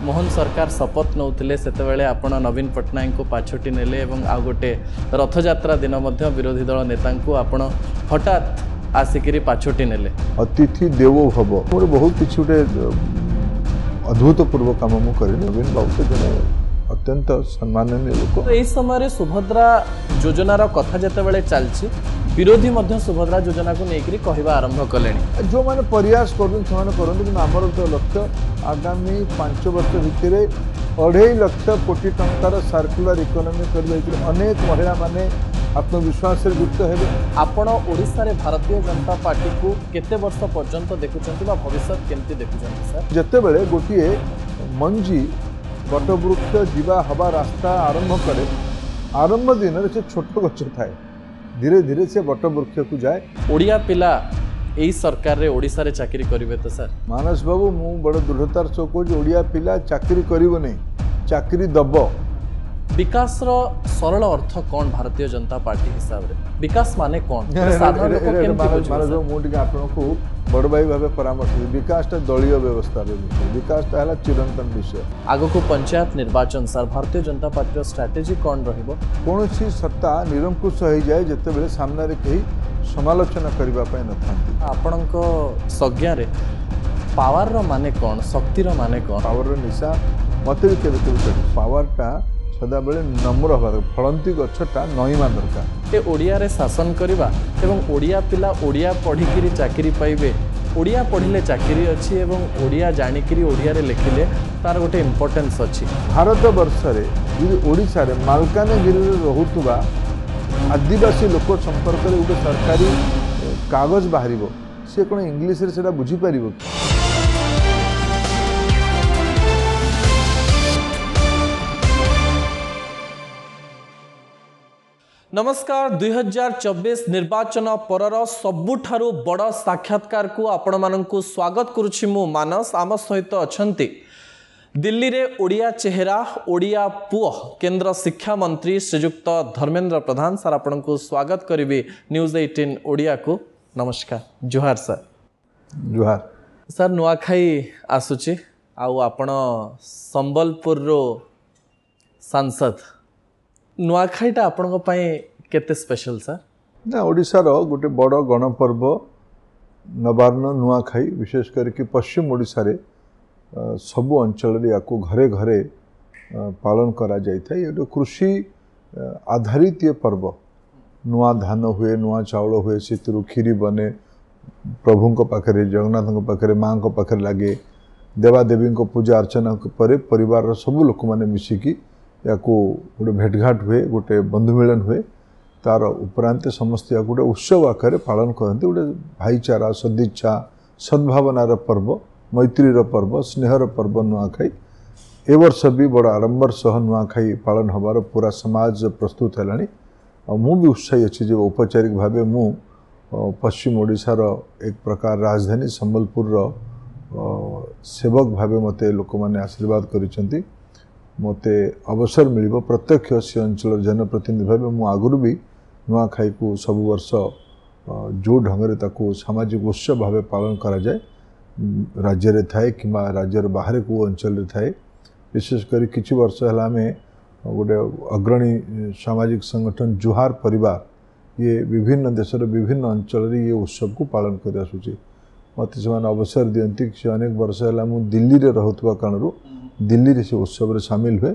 मोहन सरकार शपथ नौथिले सेतेबेले आपण नवीन पट्टनायक को पाछोटी नेले एवं आ गोटे रथयात्रा दिन मध्य विरोधी दल नेता आपण हठात आसिकी पाछोटी नेले। अतिथि देवो भव मोर बहुत किसी गोटे अद्भुतपूर्व काम मु कर नवीन बाबू जन अत्यंत सम्माननीय लोक। तो यही समय सुभद्रा योजनार कथा जितेबाला चलती विरोधी मध्य सुभद्रा योजना को लेकर कहवा आरंभ कले जो मैंने प्रयास करमर तो लक्ष्य आगामी 5 वर्ष भितर 2.5 लाख कोटी टंकार सर्कुलर इकोनॉमी कर अनेक महिला माने आत्मविश्वास युक्त है। आपण ओडिशा रे भारतीय जनता पार्टी को केते वर्ष पर्यंत देखुचंती बा भविष्य केमती देखुचंती सर? जेतेबेले गोटिए मंजी बटवृक्ष जीवा हवा रास्ता आरंभ करे आरंभ दिन से छोट गछ थाए धीरे धीरे से बटवृक्ष को जाए। ओडिया पिला यही सरकार रे ओडिशा रे चाकरी करिवे तो सर? मानस बाबू मु बड़ दृढ़तार सह कहूँ ओडिया पिला चाकरी करिवो नहीं चाकरी दब। विकास रो सरल अर्थ कौन भारतीय जनता पार्टी हिसाब रे विकास माने कौन साधारण लोक केमती बुझिबो? मुझे आपको बड़ भाई भाव परामर्श विकास दलीय व्यवस्था विकास चिरंतन विषय। आगो को पंचायत निर्वाचन sir Bharatiya Janata party strategy कौन रहिबो? कौन सी सत्ता निरंकुश हो जाए जिते सामने कहीं समालोचना करने न आपणक संज्ञा रे पावर रो माने कौन शक्तिर माने कौन? पावर रो निशा मत भी केबे पावरटा सदा बेले नम्र हवा फलंती गछटा नईमा दरकार। ए ओडिया रे शासन करवा एवं ओडिया पिला ओडिया पढ़िकी चाकरी पाइबे ओडिया पढ़िले चाकरी अच्छी एवं ओडिया जानिकी ओडिया रे लिखिले तार गोटे इम्पोर्टेंस अच्छी। भारत वर्ष रे ओडिशा रे मालकानगिरी रे रहुतबा आदिवासी लोक संपर्क रे गोटे सरकारी कागज बाहरिबो से कोन इंग्लिश रे सेटा बुझी परिबो? नमस्कार 2024 निर्वाचन परर सबुठारु बड़ साक्षात्कार को आपण मानकु स्वागत करुछि मु मानस। आम सहित अछंती दिल्ली रे ओडिया चेहरा ओडिया पुओ केंद्र शिक्षा मंत्री श्रीयुक्त धर्मेंद्र प्रधान सर आपण को स्वागत करिवे न्यूज 18 ओडिया को। नमस्कार जुहार सर। जुहार सर नुआखाई आसुछि आउ आपण संबलपुर रो सांसद नुआखाईटा आपण केते स्पेशल सर? ना ओडिशा रो गोटे बड़ गणपर्व नवान्न नुआखाई विशेष करके पश्चिम ओडिशा रे सबु अंचल रे याको घरे घरे पालन करा जाय था। ये कृषि आधारित ये पर्व नुआ धान हुए नुआ चाउल हुए से खीरी बने प्रभु को पाखरे जगन्नाथ को पाखरे माँ को पाखरे लगे देवादेवी को पूजा अर्चना पर परिवार सब लोक मैंने मिसिकी या गोटे भेटघाट हुए गोटे बंधु मिलन हुए तार उपरांत समस्त या गोटे उत्सव आकार पालन करते गोटे भाईचारा सदिच्छा सद्भावनार पर्व मैत्रीर पर्व स्नेहर पर्व नुआखाई ए वर्ष भी बड़ आडंबर सह नुआखाई पालन हबार पूरा समाज प्रस्तुत है। मु भी उत्साही अच्छी जो औपचारिक भाव मु पश्चिम ओडिशार एक प्रकार राजधानी संबलपुर सेवक भाव मते लोक मैंने आशीर्वाद करिसेंती मते अवसर मिलिबो प्रत्यक्ष से अंचल जनप्रतिनिधि भाव मु आगुरी भी नुआखाई को सब वर्ष जो ढंग से सामाजिक उत्सव भाव पालन करा जाए राज्य रे थाए कि राज्यर बाहर को अंचल रे थाए विशेषकर किछि वर्ष है आम गोटे अग्रणी सामाजिक संगठन जुहार परिवार ये विभिन्न देशर विभिन्न अंचल ये उत्सव को पालन कर आसुची मत से अवसर दियंती से अनेक वर्ष है मु दिल्ली रे रहुतबा कारणरू दिल्ली रे से उत्सव रे शामिल हुए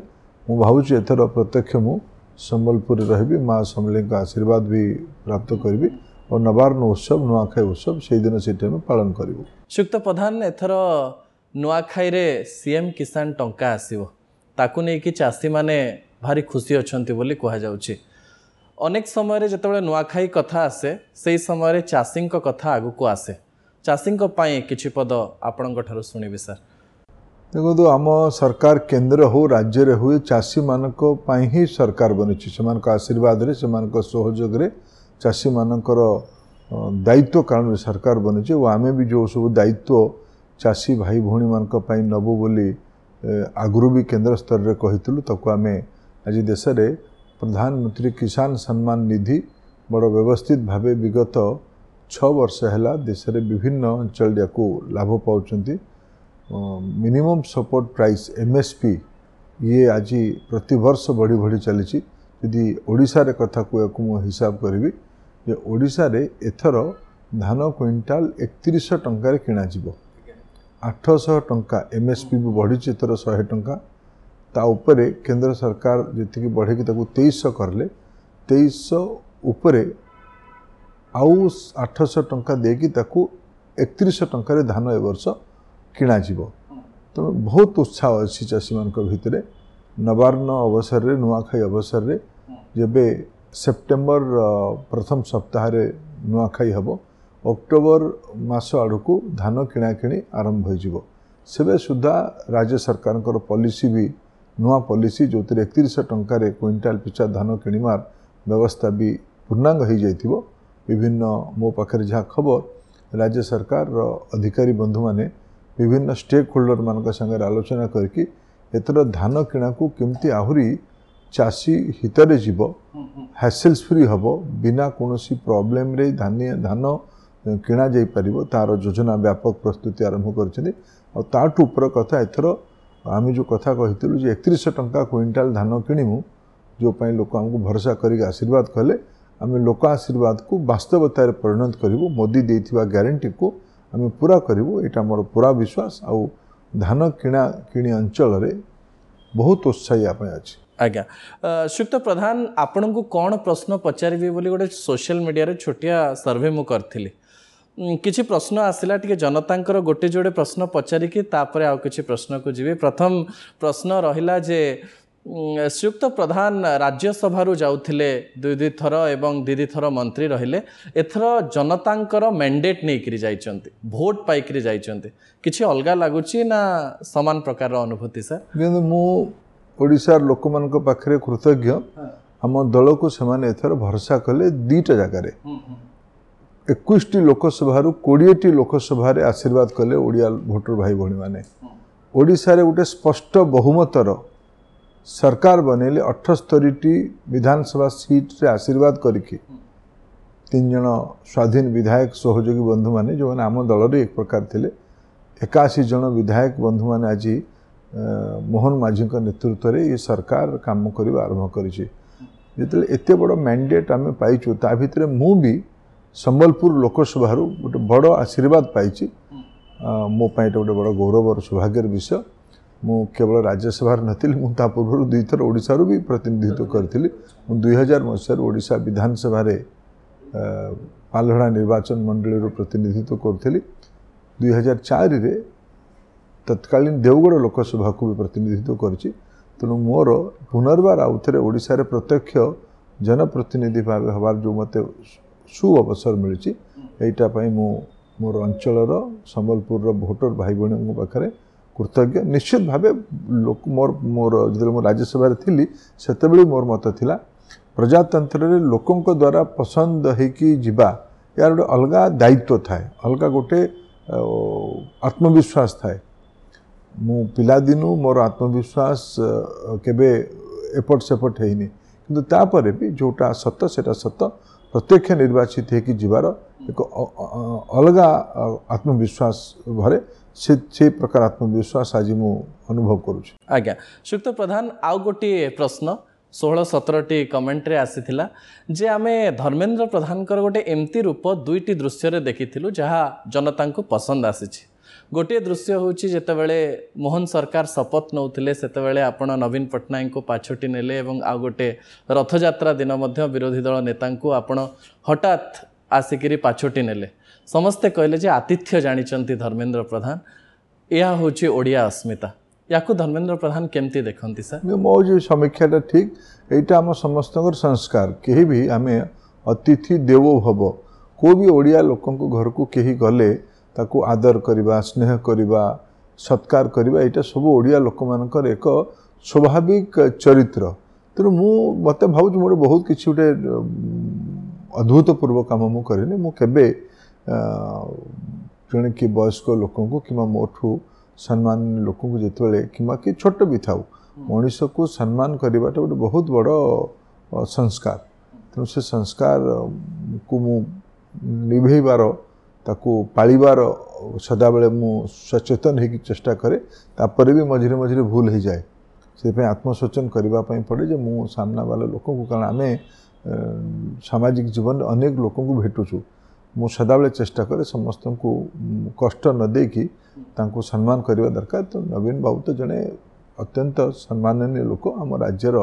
मु भावुची एथर प्रत्यक्ष मु संबलपुर रही माँ समले का आशीर्वाद भी प्राप्त करी और नवान्न उत्सव नुआखाई उत्सव से दिन से पालन करूँ। श्रीयुक्त प्रधान एथर नुआखाई रे सीएम किसान टंका आसीबो ताकू नै कि चासी माने भारी खुशी अछंती बोली कहा जाउची। अनेक समय जितेबाला नुआखाई कथा आसे से समय रे चासी कथा आगु को आसे चासी किछि पद आपणक ठारू सुनिबे सर? देखो आम सरकार केंद्र हो राज्य रे हुए चाषी मानक ही सरकार बनी से आशीर्वाद रे से सहयोग रे चाषी मानकर दायित्व कारण सरकार बनी और आमे भी जो सब दायित्व चाषी भाई भौणी मानक पई नबु बोली आगुरी भी केंद्र स्तर रे कहितलु ताको आमे आज देश रे प्रधानमंत्री किसान सम्मान निधि बड़ व्यवस्थित भावे विगत 6 वर्ष है देश रे विभिन्न अंचल को लाभ पाउछंती मिनिमम सपोर्ट प्राइस MSP ये आज प्रति वर्ष बढ़ी बढ़ी चली यदि ओडिशा रे कथा को मु हिसाब करी जे ओडिशा रे एथर धान क्विंटाल 3100 टंका किणा जीवो 800 टंका MSP भी बढ़ी एथर 100 टंका ता उपरे केंद्र सरकार जी बढ़े कि 2300 करले 2300 उपरे आउ 800 टंका देकी ताकू 3100 टंका रे धान ए वर्ष किणा जीवो तो बहुत उत्साह अच्छी चाषी मान भितर नवान्न अवसर रे नुआखाई अवसर रे जेबे सेप्टेम्बर प्रथम सप्ताह रे नुआखाई हबो अक्टोबर मास आड़कू धान किणा किणी आरंभ हो जिवो सेबे सुधा राज्य सरकार पॉलिसी भी नुआ पॉलिसी जो 3100 टंका रे क्विंटाल पिछा धान किणीमार व्यवस्था भी पूर्णांग हो जाइथिबो विभिन्न मो पाखरे जहाँ खबर राज्य सरकार अधिकारी बंधु माने विभिन्न स्टेक होल्डर मान संगे आलोचना करके एतर धान किणा को केमती आहुरी चाषी हितरे जीव हैसल्स फ्री हबो बिना कोनोसी प्रॉब्लम रे धान किणा जाई परिबो तार योजना व्यापक प्रस्तुति आरंभ करछथि और ताठ ऊपर कथा एथर आमी जो कथा कहितलु जे 3100 टंका क्विंटाल धान किणीमु जो पई लोक हमको भरोसा करिक आशीर्वाद कले आम लोक आशीर्वाद को वास्तवतार परिणत करूँ मोदी देथिबा ग्यारंटी को आम पूरा करूँ यहाँ मोर पूरा विश्वास आउ धान किणा किणी अंचल रे बहुत उत्साही आप अच्छे आज्ञा श्रीयुक्त प्रधान आपण को कौन प्रश्न पचारि बोली गोटे सोशल मीडिया रे छोटिया सर्वे मु करथिली किछि प्रश्न आसिला टिके जनतांकर गोटे जोड़े प्रश्न पचारिकी तापर आउ किछि प्रश्न को जीवे प्रथम प्रश्न रहिला जे श्रीयुक्त प्रधान राज्यसभा जाउथिले दुई थर एवं दीदी थर मंत्री रहिले एथर जनतांकर मैंडेट नहीं जाइचंती भोट पाइकरी जाइचंती किछि अलगा लागुची ना समान प्रकार अनुभूति सर किंतु मु ओडिशार लोक मानक पाखरे कृतज्ञ हम दल को सेमाने एथर भरोसा कले दीटा जगह रे 21 लोकसभा 20 लोकसभा रे आशीर्वाद कले ओडिया भोटर भाई भणी माने ओडिशा रे गोटे स्पष्ट बहुमतर सरकार बनैले 78 विधानसभा सीट रे आशीर्वाद करिकी 3 जन स्वाधीन विधायक सहयोगी बंधु माने जो आम दल रे एक प्रकार थिले 81 जन विधायक बंधु माने आज मोहन माझी नेतृत्व रे ये सरकार काम करबा आरंभ करिछि जेतले एते बड़ मैंडेट आमे पाइछु ता भितरे मु भी संबलपुर लोकसभा गोटे बड़ आशीर्वाद पाइछि मो पाई गोटे बड़ गौरव और सौभाग्यर विषय मु केवल राज्यसभा नथिली मु ता पूर्व दुई थर ओडिसा भी प्रतिनिधित्व करथिली 2000 मसीह ओडिशा विधानसभा रे पालहड़ा निर्वाचन मंडली प्रतिनिधित्व करथिली 2004 रे तत्कालीन देवगढ़ लोकसभा को भी प्रतिनिधित्व करछि तेणु मोर पुनर्बार आउथरे ओडिशा रे प्रत्यक्ष जनप्रतिनिधि भाव हबार जो मते सु अवसर मिली एटा पई मु मोर अंचलर संबलपुर भोटर भाई बहन पाखरे कृतज्ञ निश्चित भाव लोक मोर मोर जो मो राज्यसभा थी से मोर मत थिला प्रजातंत्र रे लोकों द्वारा पसंद होइकी जिबा यार गोटे अलग दायित्व थाए अलग गोटे आत्मविश्वास थाए मु पिला दिनु मोर आत्मविश्वास केबे एपट सेपट हेनी किंतु तापरे भी जोटा सत सेटा सत प्रत्यक्ष निर्वाचित है कि जीवार एक अलग आत्मविश्वास भरे से प्रकार आत्मविश्वास आज मु अनुभव करुछि आज्ञा श्रीयुक्त प्रधान आउ गोटे प्रश्न 16-17 कमेंट रे आसीथिला जे आमे धर्मेंद्र प्रधान कर गोटे एमती रूप दुईटी दृश्य रे देखिथिलु जहा जनता को पसंद आसीछि गोटे दृश्य होछि जेतेबेले मोहन सरकार शपथ नौथिले सेतेबेले आपण नवीन पटनायक को पाछोटी नेले एवं आ गोटे रथयात्रा दिन मध्य विरोधी दल नेता को आपण हठात आसिकिरी पाछोटी नेले समस्ते कहले जे आतिथ्य जानिचंती धर्मेंद्र प्रधान यह होछि ओडिया अस्मिता याकू धर्मेंद्र प्रधान केमती देखंती सर मो जो समीक्षाटा ठीक एटा हम समस्त संस्कार कहीं भी आम अतिथि देवो भव को भी ओडिया लोकों घर को कहीं गले ताकू आदर करवा स्नेह करवा सत्कार करवा यहाँ सब ओडिया लोक मानकर एक स्वाभाविक चरित्र तेणु मु मत भाव मोर बहुत किसी गोटे अद्भुतपूर्व काम मु करेनि मु केबे जड़े कि वयस्क लोकों को कि मोठू सम्मान लोकों को जितेबाला कि छोट भी था मनीष को सम्मान करवाटा गोटे बहुत बड़ संस्कार तेणु से संस्कार को मु निभेबार ताकू पालिबार सदाबले मु सचेतन होगी चेष्टा करे तापर भी मझिरे मझिरे भूल हो जाए से आत्मसोचन करने पड़े जे मु सामना वाला लोक को कारण आम सामाजिक जीवन अनेक लोक को भेटुचु मु सदाबले चेष्टा करे समस्त को कष्ट न देकी तांको सम्मान करने दरकार। तो नवीन बाबू तो जड़े अत्यंत सम्माननीय लोक आम राज्यर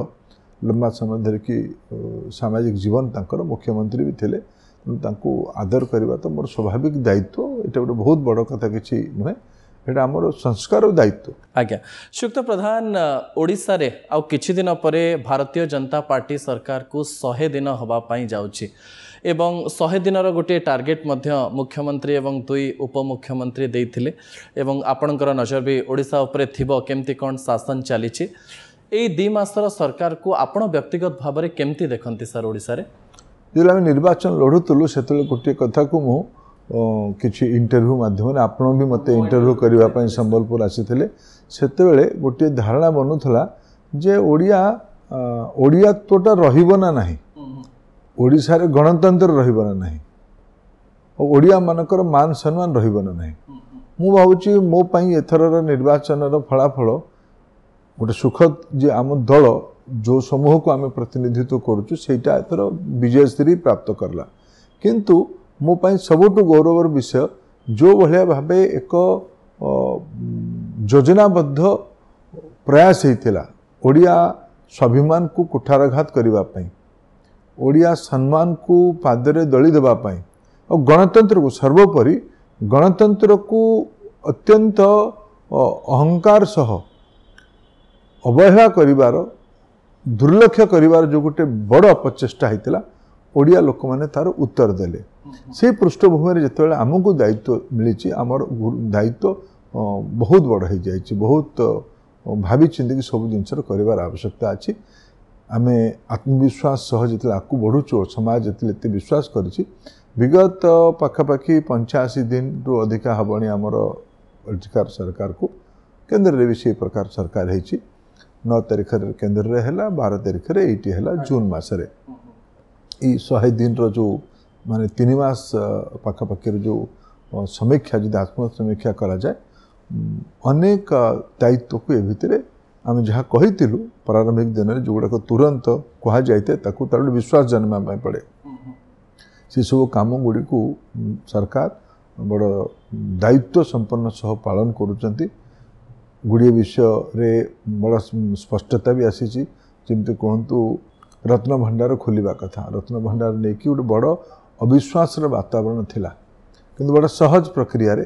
लंबा समय धरिकी सामाजिक जीवन तांकर मुख्यमंत्री भी थे तांको आदर करवा तो मोर स्वाभाविक दायित्व एटा गोटे बहुत बड़ कथा किसी नुहे एटा आमर संस्कार और दायित्व। आज्ञा श्रीयुक्त प्रधान ओडिशा रे आउ किछि दिन परे भारतीय जनता पार्टी सरकार को 100 दिन हवा पाई जाउछि एवं 100 दिन गोटे टार्गेट मध्य मुख्यमंत्री एवं दुई उपमुख्यमंत्री देइथिले एवं आपणकर नजर भी ओडिशा उपरे थिबो केमती कोन शासन चलीछि एई 2 मासर सरकार को आपण व्यक्तिगत भाव में केमती देखंती सर ओडिशा रे जो आम निर्वाचन लड़ुलु से गोटे कथा को मु किसी इंटरव्यू माध्यम आपण भी मत इंटरव्यू करने संबलपुर आसी से गोटे धारणा बनूला जे ओडिया तोटा रहिबना नाही ओडिशा रे गणतंत्र रहिबना नाही ओडिया मानकर मान सम्मान रहिबना नाही मु भावुची मो पई एथरर निर्वाचन फलाफल गोटे सुखद जे आम दल जो समूह को आम प्रतिनिधित्व करुचु सेटा एथर विजयश्री प्राप्त करला किंतु मो पई सबुठु गौरवर विषय जो भलिया भाबे एक योजनाबद्ध प्रयास होता ओडिया स्वाभिमान को कुठारघात करने पई ओडिया सम्मान को पादरे दली देबा पई और गणतंत्र को सर्वोपरि गणतंत्र को अत्यंत अहंकार सह अवहेला करिवार दुर्लक्ष्य करिवार जो गोटे बड़ अपचेष्टा होता ओडिया लोक मैंने तार उत्तर देले से पृष्ठभूमि जिते आमको दायित्व मिली आमर दायित्व बहुत बड़ हो जाए बहुत भावी चिंतिकी सब जिनसर कर आवश्यकता अच्छी आम आत्मविश्वास सह जिते आगू बढ़ुचु समाज जिते विश्वास करी विगत पाखापाखि 85 दिन रु अधिका हबणी आमर अधिकार सरकार को केन्द्र में भी से प्रकार सरकार होती 9 तारिख केन्द्र में है 12 तारिख ये है जून मसरे ये 100 दिन जो माने 3 मास पाखापाखि जो समीक्षा जो आत्म समीक्षा करा जाए अनेक दायित्व को ए भितर आम जहाँ कही प्रारंभिक दिन में जो गुड़ाक तुरंत कह जाए तार विश्वास जन्मा पड़े से सब कम गुड़ी को सरकार बड़ दायित्व संपन्न सह पालन करुँच गुड़िए विषय रे बड़ स्पष्टता भी आसी जमी कहतु रत्न भंडार खोलिबा कथा रत्न भंडार नहीं कि गोटे बड़ अविश्वास वातावरण थिला किंतु बड़ा सहज प्रक्रिया रे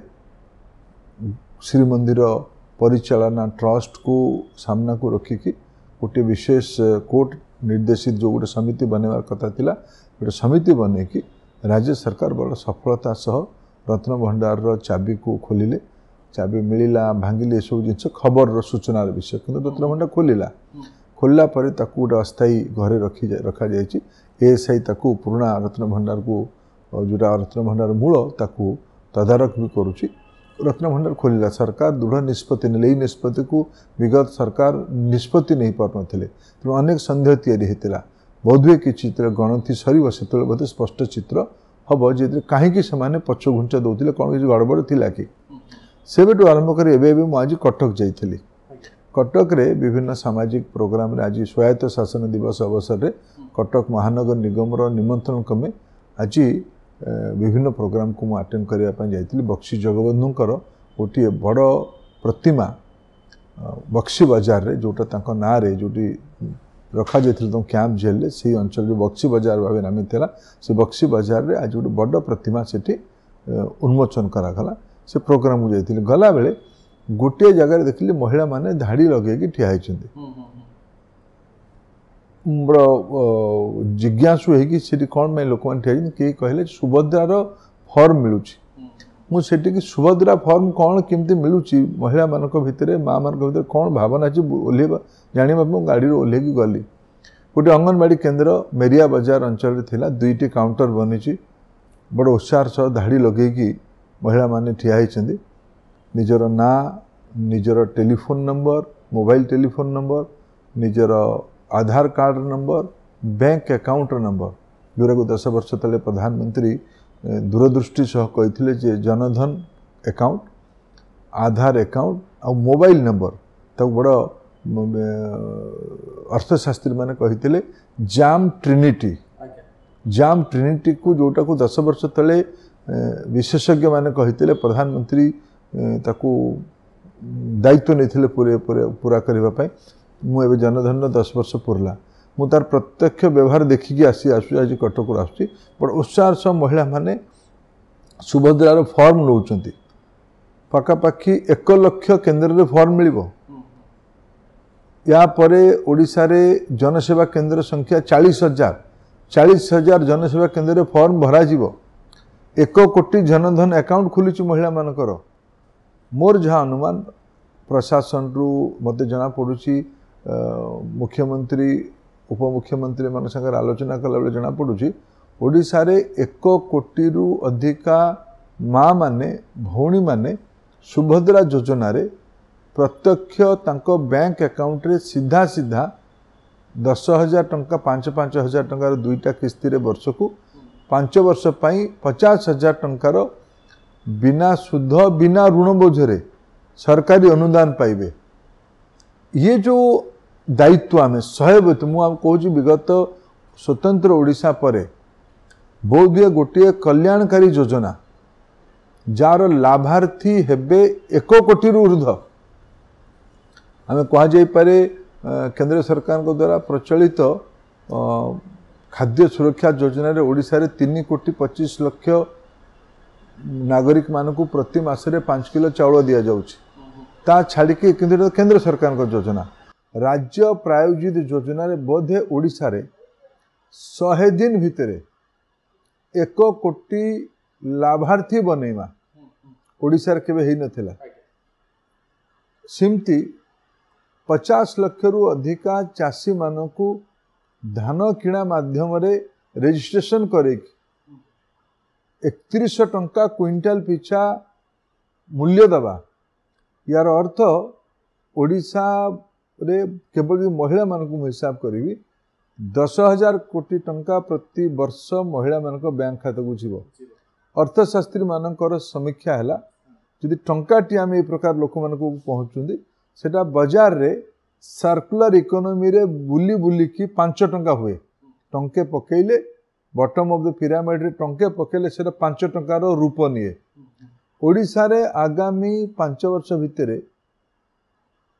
श्रीमंदिर परिचालना ट्रस्ट को सामना को रखिकी गोटे विशेष कोर्ट निर्देशित जो गोटे समिति बनवार कथा थिला गोटे समिति बने कि राज्य सरकार बड़ सफलता सह रत्न भंडार चाबी को खोलिले चाबी मिलला भांगिले सब जिन खबर सूचनार विषय किंतु रत्न भंडार खोलला पर ताकू गोटे अस्थायी घरे रखा जाइए एएसआई ताकू पुराना रत्न भंडार को जोटा रत्न भंडार मूल ताकू तदारख भी करुच्ची रत्न भंडार खोलिला सरकार दृढ़ निष्पत्ति ने निष्पत्ति को विगत सरकार निष्पत्ति नहीं पार नथिले तेणु अनेक संदेह तैयारी होता बोधवे कि चित्र गणति सर से बोधे स्पष्ट चित्र हम जे कहीं से पछ घुंचा दौले कौन किसी गड़बड़ थिला कि सेबेठू आरंभ कर आज कटक जाइली कटक रे विभिन्न सामाजिक प्रोग्राम रे आज स्वायत्त शासन दिवस अवसर रे कटक महानगर निगम निमंत्रण क्रमे आज विभिन्न प्रोग्राम को अटेंड करने जाइली बक्सी जगबंधुकर गोटे बड़ प्रतिमा बक्सी बाजार रे जोटा ना रे जोटी रखा जाइए कैंप जेल से अंचल जो बक्सी बाजार भाव नामित है से बक्सी बाजार रे आज गोटे बड़ प्रतिमा से उन्मोचन करागला से प्रोग्राम को जाइए गला बेले गोटे जगह देखिए महिला माने धाड़ी लगे ठिया बड़ जिज्ञासु है कौन मैं लोक मैंने ठिया किए कहले सुभद्रार फर्म मिलूँ मुझे सुभद्रा फर्म कौन केमती मिलूँ महिला मान भितर माँ मान भर कौन भावना अच्छी ओह्लैवा जाना गाड़ी ओह्लैकी गली गोटे अंगनवाड़ी केन्द्र मेरिया बाजार अंचल थिला 2टी काउंटर बनी बड़ उत्साह सह धाड़ी लगे महिला माने ठिया होती निजर ना निजर telephone number mobile telephone number निजर Aadhaar card number bank account number जोरा को 10 वर्ष तले प्रधानमंत्री दूरदृष्टि सह कहते जे जनधन अकाउंट आधार अकाउंट आ मोबाइल नंबर तक बड़ अर्थशास्त्री माने कहते जाम ट्रिनिटी को जोटा को 10 वर्ष तले विशेषज्ञ माने कहते प्रधानमंत्री ताकू दायित्व नहीं पूरा करने मुझे जनधन 10 वर्ष पुरला मु तार प्रत्यक्ष व्यवहार देखिकी आसी आज कटक आसुची बड़ उत्साह सह महिला माने सुभद्रार फॉर्म नौचंती पाखापाखि 1 लाख केन्द्र रे फॉर्म मिलिबो या परे ओडिशा रे जनसेवा केन्द्र संख्या 40,000 जनसेवा केन्द्र रे फॉर्म भरा जीवो 1 कोटी जनधन अकाउंट खुली महिला मानकर मोर जहाँ अनुमान प्रशासन रु मते जना पड़ुची मुख्यमंत्री उपमुख्यमंत्री मान संगे आलोचना कला बेले जना पड़ुची ओडिशा रे 1 कोटी रु अधिका माँ माने भौणी माने सुभद्रा योजना रे प्रत्यक्ष तांको बैंक अकाउंट रे सीधा 10,000 टंका 5,000 टंकार 2टा किस्ती रे वर्ष को 5 वर्ष पई 50,000 टंकार बिना सुध बिना ऋण बोझरे सरकारी अनुदान पाइबे ये जो दायित्व आम सहबत मुझे कहूँ विगत स्वतंत्र ओडिशा परे बोधे गोटे कल्याणकारी योजना जार लाभार्थी हेबे 1 कोटी ऊर्ध आम कहुपे केंद्र सरकार द्वारा प्रचलित खाद्य सुरक्षा योजना रे ओडिशा रे 3 कोटी 25 लाख नागरिक मानक प्रति मासरे 5 किलो चाउल दि जाउछि ता छाड़ी के केंद्र सरकार को योजना राज्य प्रायोजित योजना रे बोधे ओडिशा रे 100 दिन भितरे 1 कोटी लाभार्थी बनेमा ओडिशा रे केबे हेई नथिला सिमती 50 लाख रु अधिका चासी मानकू धान किणा माध्यम रे रजिस्ट्रेशन करे 31 टंका क्विंटाल पिछा मूल्य दबा यार अर्थ ओडिशा रे केवल महिला मानक हिसाब करी 10,000 कोटी टंका प्रति वर्ष महिला मानक बैंक खाता को जीव अर्थशास्त्री मानकर समीक्षा है जदि टंकाटी आम ए प्रकार लोक मान पहुँचुंदी सेटा बाजार रे सर्कुलर इकोनॉमी रे बुली बुली की 5 टंका हुए टंके पकेले बॉटम ऑफ द पिरामिड रे टंके पकेले सेटा 5 टंकार रूप निए ओडिशा रे आगामी 5 वर्ष भितरे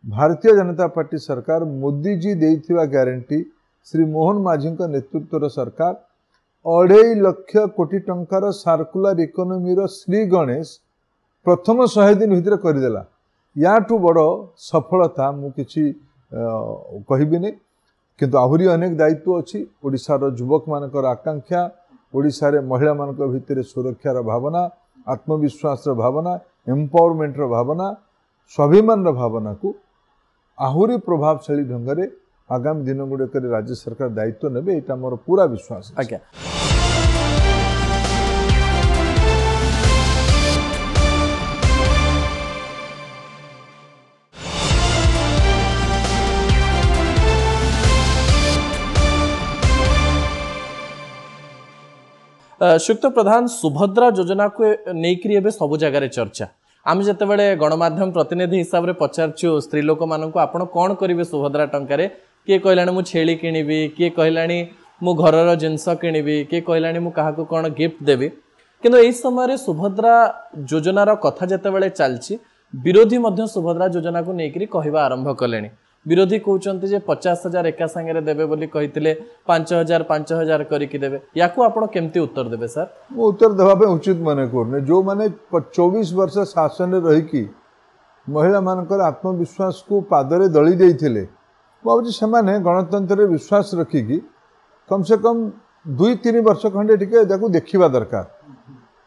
भारतीय जनता पार्टी सरकार मोदी जी देइथिबा ग्यारंटी श्री मोहन माझी नेतृत्वर सरकार 2.5 लाख कोटी टंकार सर्कुलर इकोनॉमी रो श्री गणेश प्रथम 100 दिन भितर करदेला याठू बड़ सफलता मु किछि कहबिनी किंतु आहुरी अनेक दायित्व अच्छी ओडिशार युवक मानकर आकांक्षा ओडिशा रे महिला मानक भितर सुरक्षार भावना आत्मविश्वास भावना एम्पावरमेंट भावना स्वाभिमान भावना को आहुरी प्रभावशाली ढंग से आगामी दिन गुड़िक राज्य सरकार दायित्व नेबे एटा मोर पूरा विश्वास आज्ञा श्रीयुक्त प्रधान सुभद्रा योजना को लेकर एवं सब जगह चर्चा आम जिते बड़े गणमाध्यम प्रतिनिधि हिसाब से पचारु स्त्री लोक मानक आपण कौन करेंगे सुभद्रा टंकार किए कहलानी मु छेली किनिबी किए कहलानी मु घरर जिनस किनिबी किए कहलानी मु काहाको कौन गिफ्ट देवी किंतु एई समय सुभद्रा योजनार कथा जितेबाला चलछि विरोधी मध्य सुभद्रा योजना को लेकर कहवा आरंभ कले विरोधी कहते जे 50,000 एका सांगे देवे बोली कहते 5,000 करके देवे या आपण केमती उत्तर देवे सर मु उत्तर देवा उचित मन करने जो माने 24 वर्ष शासन रही महिला मानकर आत्मविश्वास को पादरे दली देइथिले भावी से गणतंत्र विश्वास रखिकी कम से कम 2-3 वर्ष खंडे टिके देखा दरकार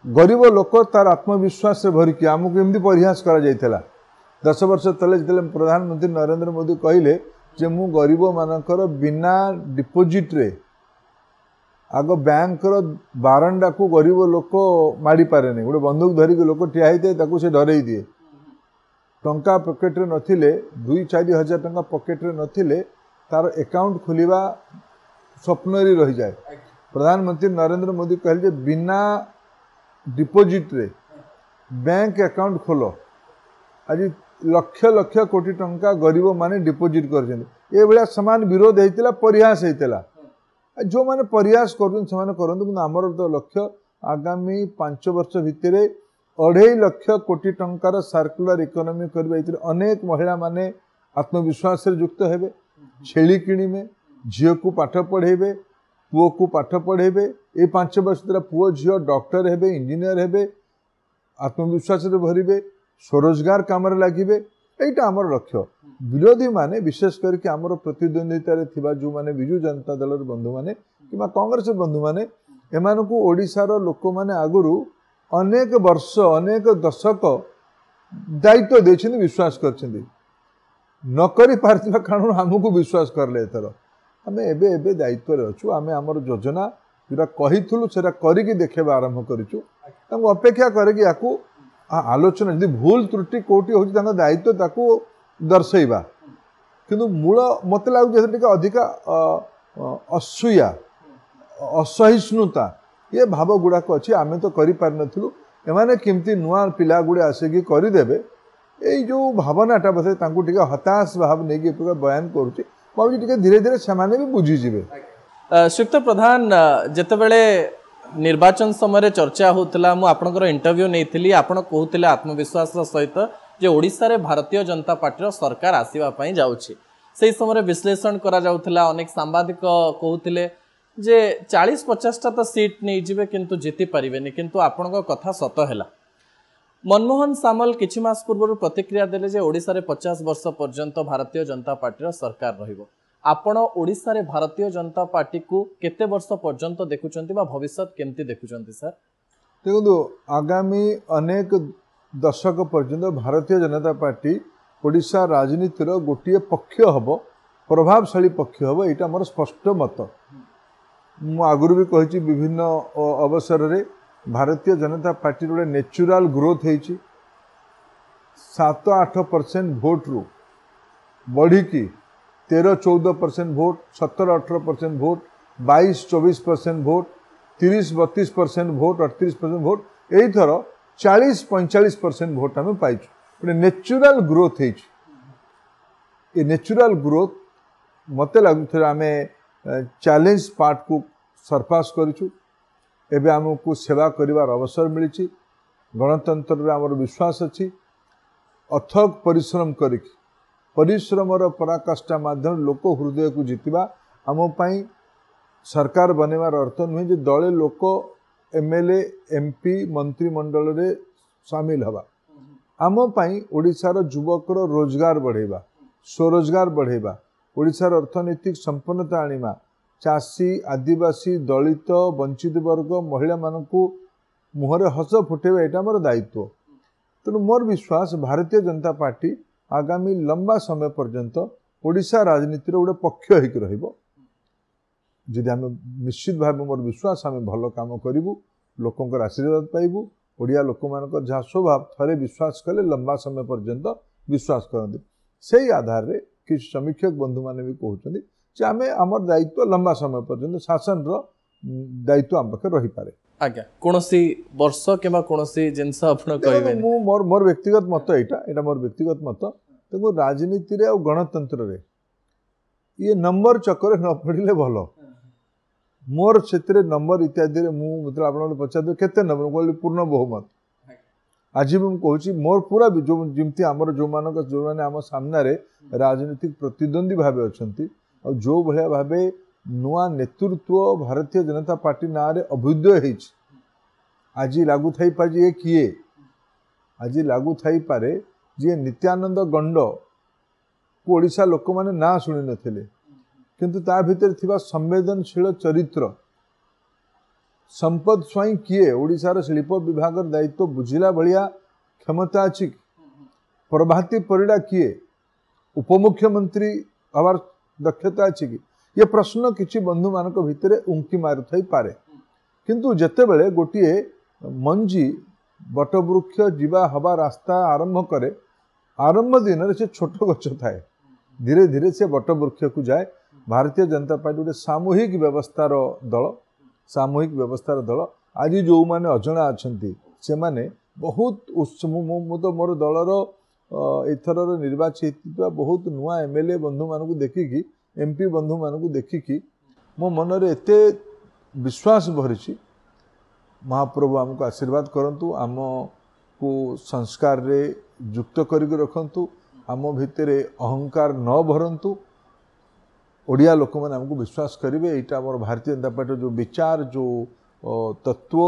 गरीब लोक तार आत्मविश्वास से भरिकी आमको एमती परिहास करा जाइथिला 10 वर्ष तले जिते प्रधानमंत्री नरेंद्र मोदी कहले जे मु गरीब मानकर बिना डिपोजिट रे आग बैंक बारंडा को गरीब लोक माड़ी पारे नहीं गोटे बंदूक धरिक लोक ठिया होते से डरई दिए टंका पॉकेट रे नथिले 2-4 हजार टंका पॉकेट रे नथिले तार अकाउंट खोलिबा स्वप्न रे रही जाए प्रधानमंत्री नरेंद्र मोदी कहले जे बिना डिपोजिट रे बैंक अकाउंट खोल आज लक्ष लक्ष कोटी टंका गरीब माने डिपोजिट कर सामान विरोध होता परिहास होता जो मैंने परिहास कर आमर तो लक्ष्य आगामी 5 वर्ष भितर 2.5 लाख कोटी टंकार सर्कुलर इकोनॉमी करबे अनेक महिला माने आत्मविश्वास युक्त हेबे छेली किणीमे झील को पाठ पढ़ेबे पुओ को पाठ पढ़ेबे ये 5 वर्ष द्वारा पुओ झील डॉक्टर हेबे इंजीनियर हेबे आत्मविश्वास भरबे स्वरोजगार काम लगे यहीटा आमर लक्ष्य विरोधी माने विशेष करके आमर प्रतिद्वंदिता जो माने विजु जनता दल बंधु माने कि कांग्रेस बंधु माने एमानकु ओडिशार लोक माने आगुरु अनेक वर्ष अनेक दशक दायित्व देछिन विश्वास करछिन न करि पारथिबा कारण हमकु विश्वास करले एथर आमे एबे एबे दायित्व रे अछु आमे हमर योजना जोरा कहिथुलु सेरा करिकि देखेबा आरंभ करिछु हम अपेक्षा करेकि याकू आलोचना यदि भूल त्रुटि कोटी होची तांका दायित्व ताकू दर्शेबा किंतु मूल मत लागु जे अधिका असूया असहिष्णुता ये भाव गुड़ाक अच्छी आम तो करूँ एमाने केमती नुआ पिला गुड़े आसिकी करदेवे ये जो भावनाटा बोधे टे हताश भाव नहीं बयान करुँचे भाई धीरे धीरे से भी बुझीजे। श्रीयुक्त प्रधान जितेबले निर्वाचन समय चर्चा होता मु आपनकर इंटरव्यू नहीं आपण कहते आत्मविश्वास सहित जे ओडिशा रे भारतीय जनता पार्टी सरकार आसवाई जाऊँगी से समय विश्लेषण करा जाउथला अनेक सांबादिक कहते जे 40-50टा तो सीट नहीं जिबे किंतु जीति पारिबेनी किंतु आपनका कथा सत हैला। मनमोहन सामल किछि मास पूर्व प्रतिक्रिया देले जे ओडिशा रे 50 वर्ष पर्यंत भारतीय जनता पार्टी सरकार रहिबो आपण ओडिशा रे भारतीय जनता पार्टी को केते वर्ष पर्यंत देखुचंती बा भविष्य केमती देखुचंती सर? देखो आगामी अनेक दशक पर्यंत भारतीय जनता पार्टी ओडिशा राजनीतिर गोटे पक्ष हब प्रभावशाली पक्ष हब यहाँ मोर स्पष्ट मत मु आगुरी भी कही विभिन्न अवसर रे भारतीय जनता पार्टी गोटे नेचुराल ग्रोथ होती 7-8% भोट रु बढ़ी 13-14% vote 17-18% vote 22-24% vote 30-32% vote 38% vote यही थर 40-45% भोट आम पाई गोटे नेचुराल ग्रोथ होती नेचुराल ग्रोथ मत लगुथ आम चैलेंज पार्ट को सरपास करूँ एबे आमको सेवा करिवार अवसर मिली गणतंत्र रे आमर विश्वास अच्छी अथक परिश्रम करी परिश्रमर पराकाष्ठा माध्यम लोक हृदय को जितवा आम पाई सरकार बनेवार अर्थ नुहे जे दले लोक एमएलए एमपी मंत्रिमंडल रे शामिल हवा आम पाई ओडिशार युवकर रोजगार बढ़ेबा स्वरोजगार बढ़ेबा ओडिशार अर्थनैतिक संपन्नता आनिमा चाषी आदिवासी दलित वंचित वर्ग महिला मानकु मुहरे हस फुटेबा एटा मोर दायित्व तेणु मोर विश्वास भारतीय जनता पार्टी आगामी लंबा समय पर्यंत ओडिशा राजनीति गोटे पक्ष होकर रहिबो जदि आम निश्चित भाव मोर विश्वास आम भल काम करूँ लोकंर आशीर्वाद पाइबू ओडिया लोक मान जहाँ स्वभाव थरे विश्वास कले लंबा समय पर्यंत विश्वास करते से आधार रे किसी समीक्षक बंधु माने भी कहते जे आमे आमर दायित्व लंबा समय पर्यंत शासन दायित्व आम पाखे रही पारे। आज्ञा कोनोसी वर्ष केमा कोनोसी जिंस आपण कहबे मु मोर व्यक्तिगत मत एटा मोर व्यक्तिगत मत देखो राजनीति रे और गणतंत्र रे ये नंबर चक्कर न पड़िले भलो मोर क्षेत्र नंबर इत्यादि रे मु मतलब आपण पचार केते नंबर कहली पूर्ण बहुमत आज भी मुझे मोर पूरा जो जमती आमर जो मानक जो माने आम सामने रे राजनीतिक प्रतिद्वंदी भाव अच्छा और जो भाया भाव नुआ नेतृत्व भारतीय जनता पार्टी ना रे अभ्युदय होती आज लागू थी पारे ये किए आज लागू थी पारे जी नित्यानंद गंड को ओडिशा लोक माने ना शुणी नथिले किंतु ता भितर थिबा संवेदनशील चरित्र संपद स्वाई किए ओडिशार शिल्प विभाग दायित्व बुझिला भलिया क्षमता अच्छी प्रभाती परिडा किए उपमुख्यमंत्री हवार दक्षता अच्छी कि ये प्रश्न किसी बंधु मानक भितर उंकी मारुथाई पारे किंतु जेते बेले गोटे मंजी बटवृक्ष जीवा हवा रास्ता आरंभ करे आरंभ दिन से छोट गछ थाए धीरे धीरे से बटवृक्ष को जाए भारतीय जनता पार्टी गोटे सामूहिक व्यवस्थार दल सामूहिक व्यवस्थार दल आज जो मैंने अजଣା अच्छा से माने बहुत तो मोर दलर एथर निर्वाचित बहुत नुआ एमएलए बंधु मानू देखिकी एमपी बंधु मानू देखिकी मो मनरे एते विश्वास भरी महाप्रभु आमको आशीर्वाद करंतु आम को संस्कार रे युक्त करके रखंतु आम भितर अहंकार न भरंतु ओडिया लोक मैंने आमको विश्वास करेंगे यहाँ आम भारतीय जनता पार्टी जो विचार जो तत्व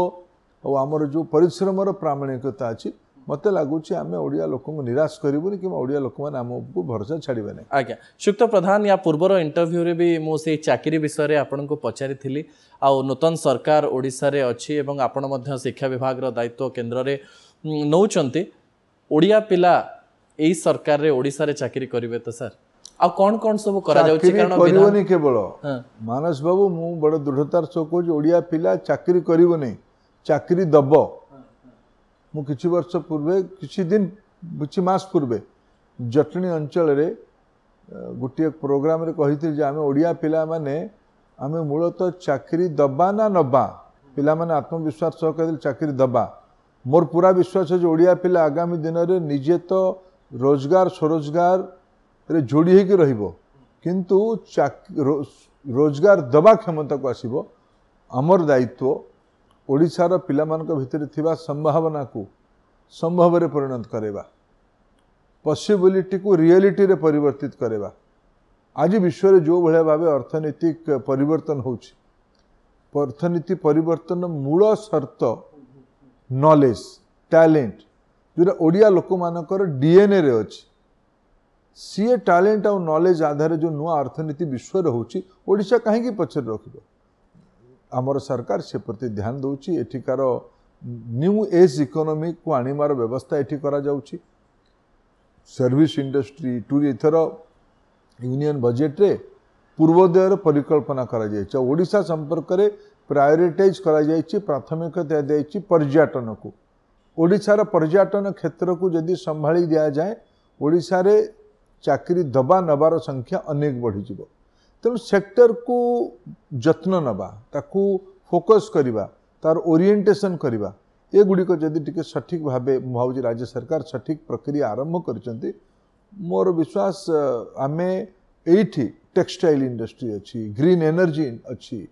और आमर जो परिश्रम प्रामाणिकता अच्छी मत लगुच आम ओडिया लोक निराश करूनी कि ओडिया लोक मैंने आमको भरोसा छाड़े ना। आज्ञा सुक्त प्रधान या पूर्वर इंटरव्यू रे भी मुझे चाकरी विषय में आपन को पचारि आउ नूतन सरकार ओडिशा रे अच्छी एवं आपण मध्य शिक्षा विभाग दायित्व केन्द्र रे नौचंती ओडिया पिला एई सरकार रे ओडिशा रे चाकरी करिवे तो सर आ कौन कौन सब करा जाउची कारण करिवनी केवल मानस बाबू मु बड़ दृढ़तार सो कहूँ ओडिया पिला चाकरी करिवनी चाकरी दब मु किछि वर्ष पूर्वे किछि दिन किछि मास पूर्वे जटनी अंचल रे गोटे प्रोग्राम रे कहिथिल जे आमे ओडिया पिला माने आमे मूलतः चाकरी दबा ना नबा पिला माने आत्मविश्वास सह कहथिल चाकरी दबा मोर पूरा विश्वास है ओडिया पिला आगामी दिन रे निजे तो रोजगार स्वरोजगार रे जोड़ी होकर रहिबो किंतु रोजगार दबा क्षमता को आसीबो आमर दायित्व ओडिशार पिलामानक भितर थिबा संभावना को संभव रे परिणत करेबा पॉसिबिलिटी को रियलिटी रे परिवर्तित करेबा। आज विश्व रे जो भले भावे अर्थनैतिक परिवर्तन होउछि अर्थनीति परिवर्तन मूल शर्त नॉलेज टैलेंट जोरा ओडिया लोक मानकर डीएनए रे अछि सी टैलेंट और नॉलेज आधार जो नुआ अर्थनीति विश्व रे होउछि ओडिशा काहे की पछर रखिबो आमर सरकार से प्रति ध्यान दउछि एठिकार न्यू एज इकोनॉमी को आनिमार व्यवस्था एठी करा जाउछि सर्विस इंडस्ट्री टू एथर यूनियन बजेट रे पूर्वोदयर परिकल्पना करा जायछि ओडिशा संपर्क रे प्रायोरिटाइज करा जायछि प्राथमिकता दिया जायछि पर्यटन को ओडिशार पर्यटन क्षेत्र को यदि संभाली दिया जाए ओडिशा रे चाकरी दबा नबार संख्या अनेक बढ़ी जिवो तेणु सेक्टर को जत्न नबा ताकू फोकस करिबा तार ओरिएंटेशन करिबा ए गुडिक जदि टिके सठिक भाबे भावजी राज्य सरकार सठिक प्रक्रिया आरंभ करिसंती मोर विश्वास आमे एठी टेक्सटाइल इंडस्ट्री अच्छी ग्रीन एनर्जी अच्छी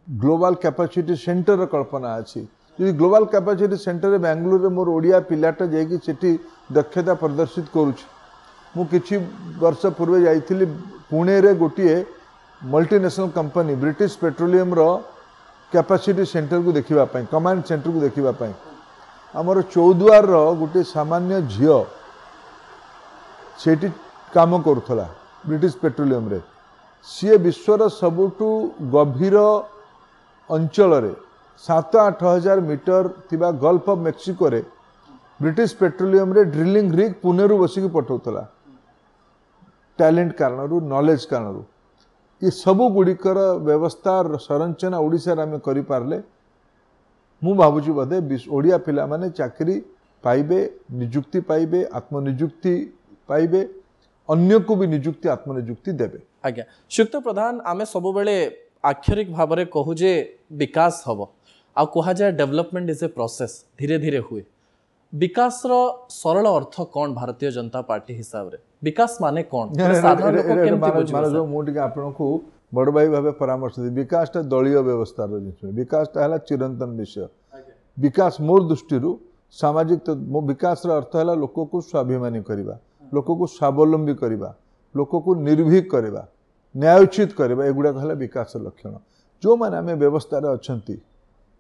ग्लोबल कैपेसिटी सेंटर कल्पना अच्छी यदि ग्लोबल कैपेसिटी सेंटर बेंगलुरु रे मोर ओडिया पिलाटा जाइकी सेठी दक्षता प्रदर्शित करूछि मु किछि वर्ष पूर्वे जाइथिली पुणे रे गोटिए मल्टीनेशनल कंपनी ब्रिटिश पेट्रोलियम रो कैपेसिटी सेंटर को देखिबा पई कमांड सेंटर को देखिबा पई हमर चौद्वार रो गोटे सामान्य झियो सेठी काम करूथला ब्रिटिश पेट्रोलियम रे सी विश्वर सबुठू गभीर अंचल रे 7-8 हजार मीटर थिबा गल्फ ऑफ मेक्सिको रे ब्रिटिश पेट्रोलियम रे ड्रिलिंग रिग पुणे रु बसिक पठाउतला टैलेंट कारण नॉलेज कारण ये सबू गुड़िकर व्यवस्था संरचना ओडिशा रे आमे करि पारले मु भाबुची बदे ओडिया पिला माने चाकरी पाइबे नियुक्ति पाइबे आत्मनियुक्ति पाइबे अन्य को भी नियुक्ति आत्मनियुक्ति देबे। आज्ञा सुक्त प्रधान आमे सब बेले आक्षरिक भाव में कहू जे विकास हम आ कह जाए डेवलपमेंट इज ए प्रोसेस धीरे धीरे हुए विकास रो सरल अर्थ कौन भारतीय जनता पार्टी हिसाब रे विकास माने कौन साधारण लोक केमति बुझिबो मोटिके आपनको बड़ भाई भाबे परामर्श दे विकास ता दलीय व्यवस्था रो जिस विकास ता हला चिरंतन विषय विकास मोर दृष्टि रु सामाजिक तो विकास रो अर्थ हला लोक को स्वाभिमानी करबा लोक को स्वावलंबी करबा लोक को निर्भीक करबा न्यायोचित करबा एगुडा हला विकास लक्षण जो माने आमे व्यवस्था रे अछंती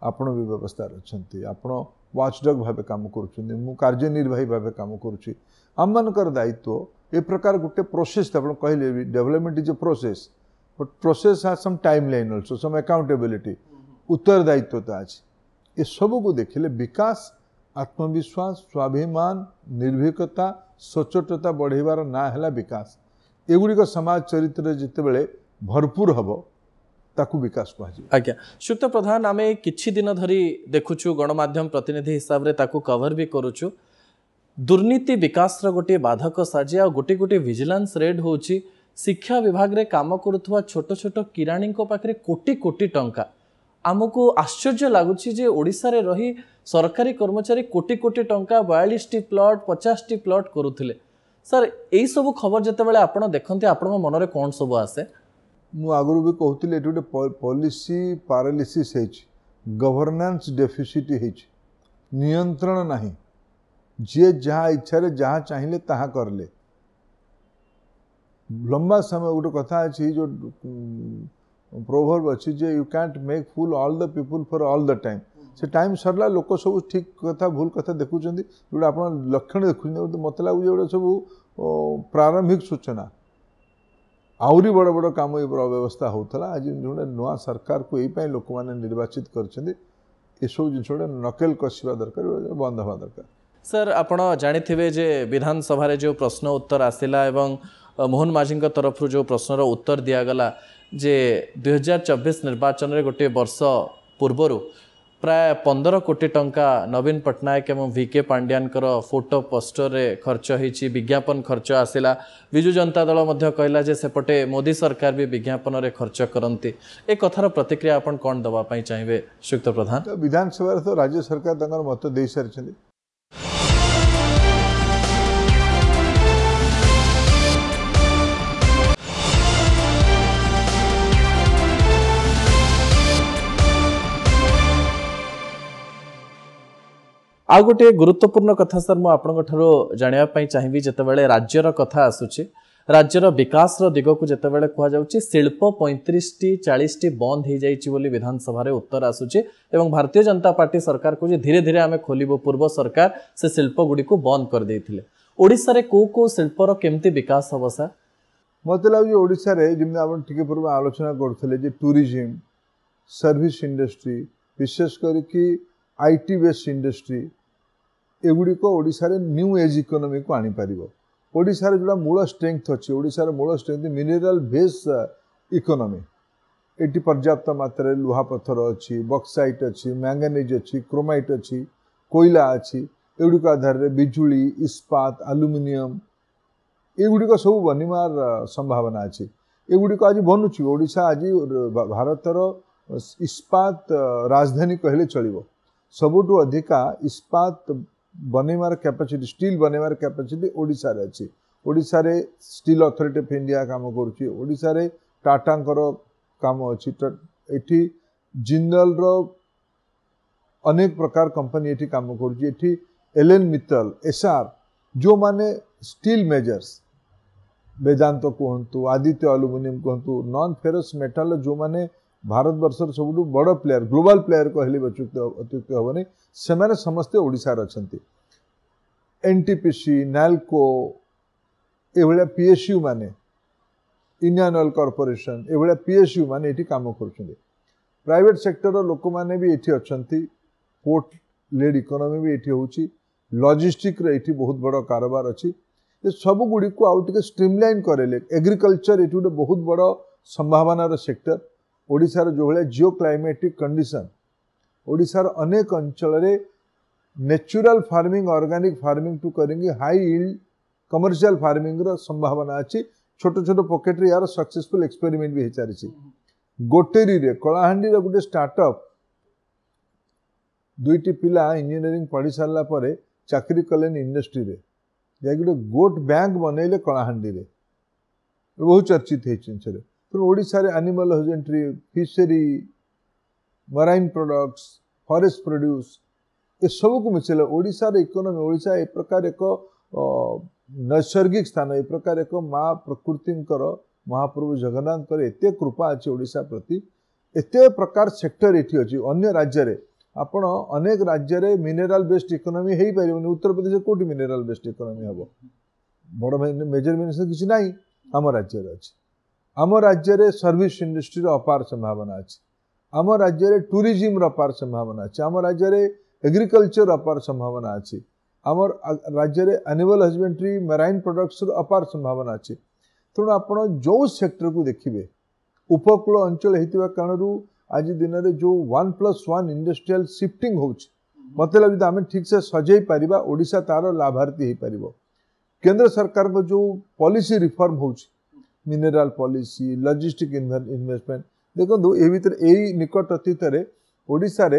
आपण भी व्यवस्था रे अछंती आपण वाचडॉग भावे काम करूछन मु कार्यनिर्वाही भावे काम करूछि हम मानकर दायित्व ए प्रकार गोटे प्रोसेस आपण कहले development is a process but process has some timeline also some accountability उत्तरदायित्वता अछि ए सब को देखिले विकास आत्मविश्वास स्वाभिमान निर्भीकता सचोटता बढ़ेबार ना हला विकास एगुड़िक समाज चरित्र जिते बेले भरपूर हबो ताकू विकास कह आज्ञा सुक्त प्रधान आमे किछि दिन धरी देखुछु गणमाध्यम प्रतिनिधि हिसाब रे ताकू कवर भी करूछु दुर्नीति विकास रो गोटे बाधक साजे आ गोटे गोटे विजिलेंस रेड होउछि शिक्षा विभाग रे काम करुथुवा छोट छोट किराणी को पाखरे कोटी कोटी टंका आमको आश्चर्य लगुच जे ओडिशा रे रही सरकारी कर्मचारी कोटी कोटी टंका 42टी प्लॉट 50टी प्लॉट करुथिले सर यही सब खबर जितेबाला आपण देखते आपण मनरे कौन सब आसे मु आगु भी कहूली ये गोटे पॉलिसी पैरालिसिस गवर्नेंस डेफिसिट नियंत्रण नहीं जी जहाँ इच्छा जहाँ चाहिए ताहा करले लंबा समय गोटे कथा अच्छी जो प्रोवर्ब अच्छी जे you can't make fool all the people for all the time से टाइम सरला लोक सब ठीक कथा भूल कथा देखुं जोटा आप लक्षण देखुं मत लगे गोटे सब प्रारंभिक सूचना आहरी बड़ बड़ काम ये अव्यवस्था होता आज जो नुआ सरकार को यही लोक मैंने निर्वाचित कर सब जिन नकेल कसवा दरकार बंद हवा दरकार सर आपण जानी जे विधानसभा जो प्रश्न उत्तर आसला एवं मोहन माझी तरफ जो प्रश्नर उत्तर दिगला जे 2024 निर्वाचन में गोटे वर्ष पूर्वर प्राय 15 कोटी टंका नवीन पट्टनायक एवं VK पांड्यानकर फोटो पोस्टर रे खर्च होती विज्ञापन खर्च आसला विजु जनता दल मध्य कहला जे सेपटे मोदी सरकार भी विज्ञापन रे खर्च करती एक कथार प्रतिक्रिया आपण कौन दवाई चाहिए श्रीयुक्त प्रधान विधानसभा तो राज्य सरकार मत दे सारी आ गोटे गुरुत्वपूर्ण कथा सर मुझे जानापी चाहिए जितेबाला राज्यर कथा आसूची राज्यर विकास दिग को जितेबाला कहुच्छी शिल्प 35टी 40टी बंद हो जाइए विधानसभा उत्तर आसूची एवं भारतीय जनता पार्टी सरकार को धीरे धीरे आम खोलू पूर्व सरकार से शिल्प गुड़ी को बंद कर देते ओडिशा रे को शिल्पर केमती विकास हम सर मत लगे ओडिशा रे जमी आप पूर्व आलोचना करते टूरिज्म सर्विस इंडस्ट्री विशेष करके IT बेस्ड इंडस्ट्री एगुड़िक ओडिशा रे न्यू एज इकोनॉमी को आनी पारिबो ओडिशा रे जोड़ा मूल स्ट्रेंथ अच्छी ओडिशा रे मूल strength mineral base economy eighty पर्याप्त मात्रा लुहा पत्थर अच्छी बक्साइट अच्छी मैंगनीज अच्छी क्रोमाइट अच्छी कोयला अच्छी एगुड़िक आधार रे बिजुली इस्पात एल्युमिनियम एगुड़िक सब बनिमार संभावना अच्छी एगुड़िक आज बनुची ओडिशा आज भारतर इस्पात राजधानी कहले चलिबो सबुठु अधिका इस्पात बनैमार कैपेसिटी स्टील बनैमार कैपेसिटी ओडिशा रे अछि ओडिशा रे स्टील अथॉरिटी ऑफ इंडिया काम करूची ओडिशा रे टाटांकर काम अछि एठी जिंदल रो अनेक प्रकार कंपनी एठी काम करूची एठी एलएन मित्तल एसआर जो माने स्टील मेजर्स वेदांत कहतु आदित्य एल्युमिनियम कहतु नॉन फेरस मेटल जो माने भारत वर्षर सब बड़ प्लेयर ग्लोबल प्लेयर कहले अत्युक्त हेनी से समस्ते ओडिशार अछंती एनटीपीसी नालको एभलिया PSU माने इंडियन ऑयल कॉर्पोरेशन एभलिया PSU माने एठी काम करुछन्ती प्राइवेट सेक्टर लोक माने भी एठी अछंती पोर्ट लेड इकोनॉमी भी एठी होउची लॉजिस्टिक रे एठी बहुत बड़ कारोबार अछि ये सब गुडी को आउट के स्ट्रीमलाइन करेले एग्रीकल्चर एठी बहुत बड़ संभावनार सेक्टर ओडिशार जो भाई जिओ क्लाइमेटिक कंडीशन ओडिशार अनेक अंचल नेचुरल फार्मिंग ऑर्गेनिक फार्मिंग टू करेंगे हाई यील्ड कमर्शियल फार्मिंग रो संभावना अच्छी छोट छोट पॉकेट रे यार सक्सेसफुल एक्सपेरिमेंट भी हो सारी गोटेरी रे कलाहांडी रे गोटे स्टार्टअप दुईटी पिला इंजीनियरिंग पढ़ी सारा पर चाकरी कले इंडस्ट्री रे गोटे गोट बैंक बनइले कलाहांडी रे बहुत चर्चित है ओडिशा रे animal husbandry fishery marine products forest produce ये सब को मिसेल ओडिशा रे इकोनॉमी ओडिशा एक प्रकार एक नैसर्गिक स्थान एक प्रकार एक माँ प्रकृति महाप्रभु जगन्नाथ एते कृपा अच्छी ओडिशा प्रति एते प्रकार सेक्टर एठी अच्छी अन्य राज्य रे आपण अनेक राज्य रे मिनरल बेस्ड इकोनॉमी हेई परिबनी उत्तर प्रदेश कोटी मिनरल बेस्ड इकोनॉमी हबो बड़ मेजर मिनिस्टर किछि नाही हम राज्य रे अछि आम राज्य रे सर्विस इंडस्ट्री रो अपार संभावना अच्छी आम राज्य रे टूरिज्म रो अपार संभावना अच्छी आम राज्य रे एग्रीकल्चर अपार संभावना अच्छी आम राज्य रे एनिमल हजबेंड्री मेराइन प्रोडक्ट्स रो अपार संभावना अच्छी तेणु आपण जो सेक्टर को देखिए उपकूल अंचल होता कारण आज दिन में जो 1+1 इंडस्ट्रियल शिफ्टिंग होउछि मत लगे आम ठीक से सजई पारिबा ओडिशा तार लाभार्थी हो पारिबो केंद्र सरकार को जो पॉलिसी रिफॉर्म होउछि मिनरल पॉलिसी लॉजिस्टिक इन्वेस्टमेंट देखो ये भितर यही निकट अतीत ओडिशा रे